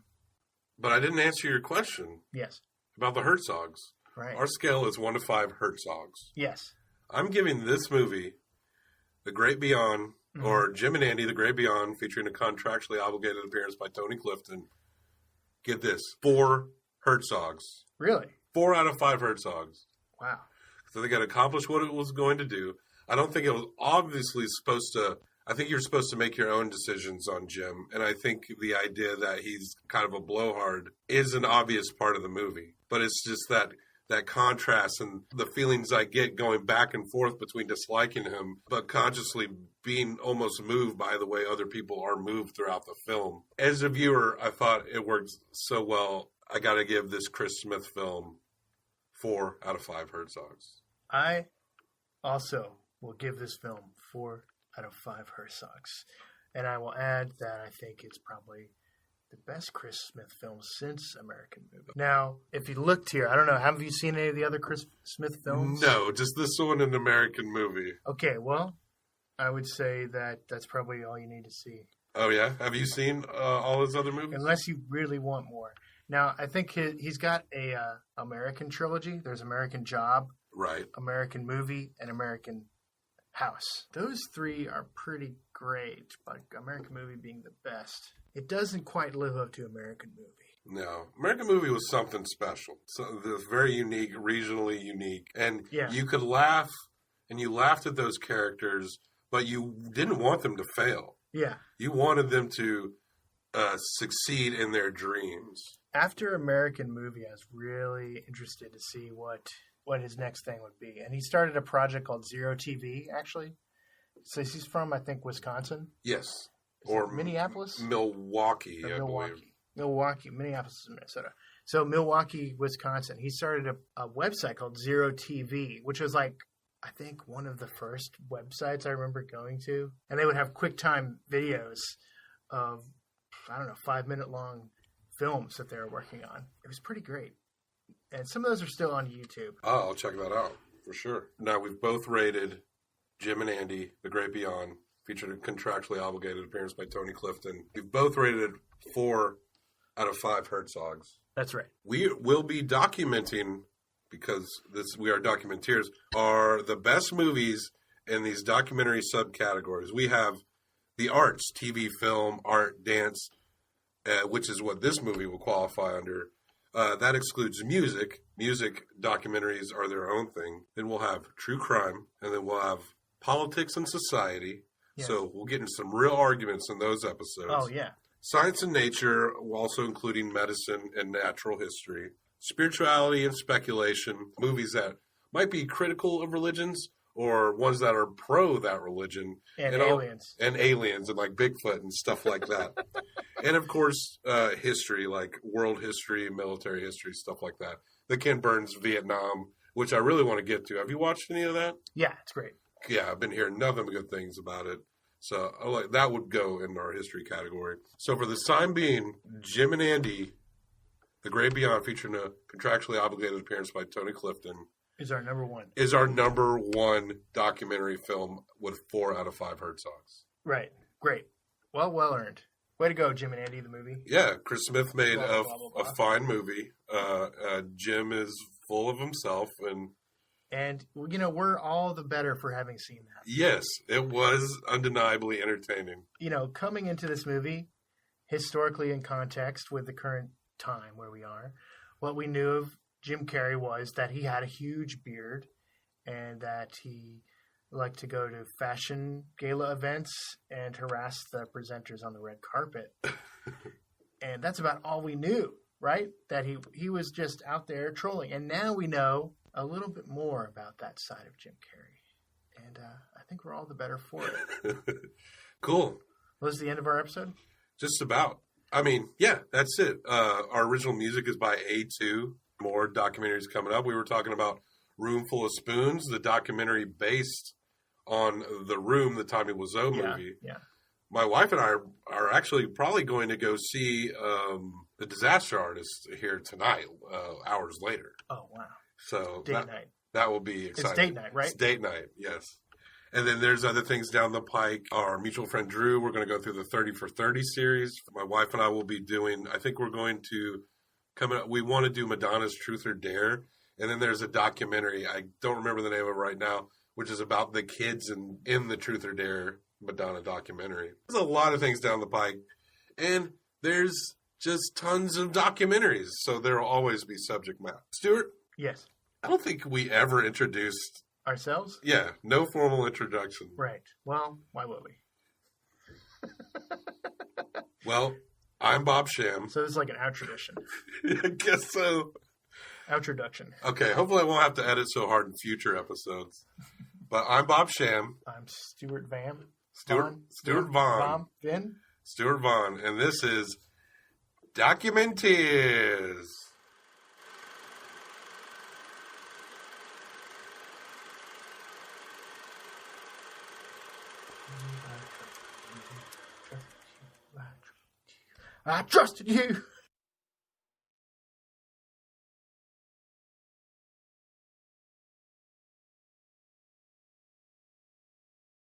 [SPEAKER 5] But I didn't answer your question.
[SPEAKER 4] Yes.
[SPEAKER 5] About the Herzogs.
[SPEAKER 4] Right.
[SPEAKER 5] Our scale is 1 to 5 Herzogs.
[SPEAKER 4] Yes.
[SPEAKER 5] I'm giving this movie, The Great Beyond, or Jim and Andy, The Great Beyond, featuring a contractually obligated appearance by Tony Clifton. Get this, 4 Herzogs.
[SPEAKER 4] Really?
[SPEAKER 5] 4 out of 5 Herzogs.
[SPEAKER 4] Wow.
[SPEAKER 5] So they got to accomplish what it was going to do. I don't think it was obviously supposed to. I think you're supposed to make your own decisions on Jim. And I think the idea that he's kind of a blowhard is an obvious part of the movie. But it's just that contrast and the feelings I get going back and forth between disliking him, but consciously being almost moved by the way other people are moved throughout the film. As a viewer, I thought it worked so well. I got to give this Chris Smith film 4 out of 5 Herzogs.
[SPEAKER 4] I also will give this film 4 out of 5 Herzogs. And I will add that I think it's probably the best Chris Smith film since American Movie. Now, if you looked here, I don't know, have you seen any of the other Chris Smith films?
[SPEAKER 5] No, just this one, an American Movie.
[SPEAKER 4] Okay, well, I would say that that's probably all you need to see.
[SPEAKER 5] Oh, yeah? Have you seen all his other movies?
[SPEAKER 4] Unless you really want more. Now, I think he's got a American trilogy. There's American Job,
[SPEAKER 5] right,
[SPEAKER 4] American Movie, and American House. Those 3 are pretty great, but American Movie being the best. It doesn't quite live up to American Movie.
[SPEAKER 5] No. American Movie was something special. So, very unique, regionally unique. And you could laugh, and you laughed at those characters, but you didn't want them to fail.
[SPEAKER 4] Yeah.
[SPEAKER 5] You wanted them to succeed in their dreams.
[SPEAKER 4] After American Movie, I was really interested to see what his next thing would be. And he started a project called Zero TV, actually. So he's from, I think, Wisconsin.
[SPEAKER 5] Yes.
[SPEAKER 4] Or Minneapolis?
[SPEAKER 5] Milwaukee, I believe.
[SPEAKER 4] Milwaukee. Minneapolis is Minnesota. So Milwaukee, Wisconsin. He started a website called Zero TV, which was like, I think, one of the first websites I remember going to. And they would have QuickTime videos of, 5-minute long films that they were working on. It was pretty great. And some of those are still on YouTube.
[SPEAKER 5] Oh, I'll check that out for sure. Now, we've both rated Jim and Andy, The Great Beyond, featured a contractually obligated appearance by Tony Clifton. We've both rated it 4 out of 5 Herzogs.
[SPEAKER 4] That's right.
[SPEAKER 5] We will be documenting, because we are documenteers, are the best movies in these documentary subcategories. We have the arts, TV, film, art, dance, which is what this movie will qualify under. That excludes music. Music documentaries are their own thing. Then we'll have true crime, and then we'll have politics and society. Yes. So we'll get into some real arguments in those episodes.
[SPEAKER 4] Oh, yeah.
[SPEAKER 5] Science and nature, also including medicine and natural history. Spirituality and speculation, movies that might be critical of religions or ones that are pro that religion.
[SPEAKER 4] And aliens.
[SPEAKER 5] And aliens and like Bigfoot and stuff like that. And of course, history, like world history, military history, stuff like that. The Ken Burns Vietnam, which I really want to get to. Have you watched any of that?
[SPEAKER 4] Yeah, it's great.
[SPEAKER 5] Yeah, I've been hearing nothing but good things about it. So that would go in our history category. So for the time being, Jim and Andy, The Great Beyond, featuring a contractually obligated appearance by Tony Clifton,
[SPEAKER 4] is our number one.
[SPEAKER 5] Is our number one documentary film with 4 out of 5 Herzogs.
[SPEAKER 4] Right. Great. Well earned. Way to go, Jim and Andy, the movie.
[SPEAKER 5] Yeah, Chris Smith made
[SPEAKER 4] Blah, blah, blah, blah.
[SPEAKER 5] a fine movie. Jim is full of himself,
[SPEAKER 4] and we're all the better for having seen that.
[SPEAKER 5] Yes, it was undeniably entertaining.
[SPEAKER 4] Coming into this movie, historically in context with the current time where we are, what we knew of Jim Carrey was that he had a huge beard and that he liked to go to fashion gala events and harass the presenters on the red carpet. And that's about all we knew, right? That he was just out there trolling. And now we know a little bit more about that side of Jim Carrey. And I think we're all the better for it.
[SPEAKER 5] Cool.
[SPEAKER 4] Was the end of our episode?
[SPEAKER 5] Just about. I mean, yeah, that's it. Our original music is by A2. More documentaries coming up. We were talking about Room Full of Spoons, the documentary based on The Room, the Tommy Wiseau movie.
[SPEAKER 4] Yeah.
[SPEAKER 5] My wife and I are actually probably going to go see The Disaster Artist here tonight, hours later.
[SPEAKER 4] Oh, wow.
[SPEAKER 5] So
[SPEAKER 4] Date night.
[SPEAKER 5] That will be exciting.
[SPEAKER 4] It's date night, right?
[SPEAKER 5] It's date night, yes. And then there's other things down the pike. Our mutual friend Drew, we're going to go through the 30 for 30 series. My wife and I will be doing, I think we're going to we want to do Madonna's Truth or Dare. And then there's a documentary, I don't remember the name of it right now, which is about the kids in the Truth or Dare Madonna documentary. There's a lot of things down the pike. And there's just tons of documentaries. So there will always be subject matter. Stuart?
[SPEAKER 4] Yes.
[SPEAKER 5] I don't think we ever introduced...
[SPEAKER 4] Ourselves?
[SPEAKER 5] Yeah, no formal introduction.
[SPEAKER 4] Right. Well, why would we?
[SPEAKER 5] Well, I'm Bob Sham.
[SPEAKER 4] So this is like an out-tradition.
[SPEAKER 5] I guess so.
[SPEAKER 4] Out-traduction.
[SPEAKER 5] Okay, hopefully I won't have to edit so hard in future episodes. But I'm Bob Sham.
[SPEAKER 4] I'm Stuart Van.
[SPEAKER 5] Stuart Vaughn.
[SPEAKER 4] Vin.
[SPEAKER 5] Stuart Vaughn. And this is Documenteers.
[SPEAKER 4] I trusted you.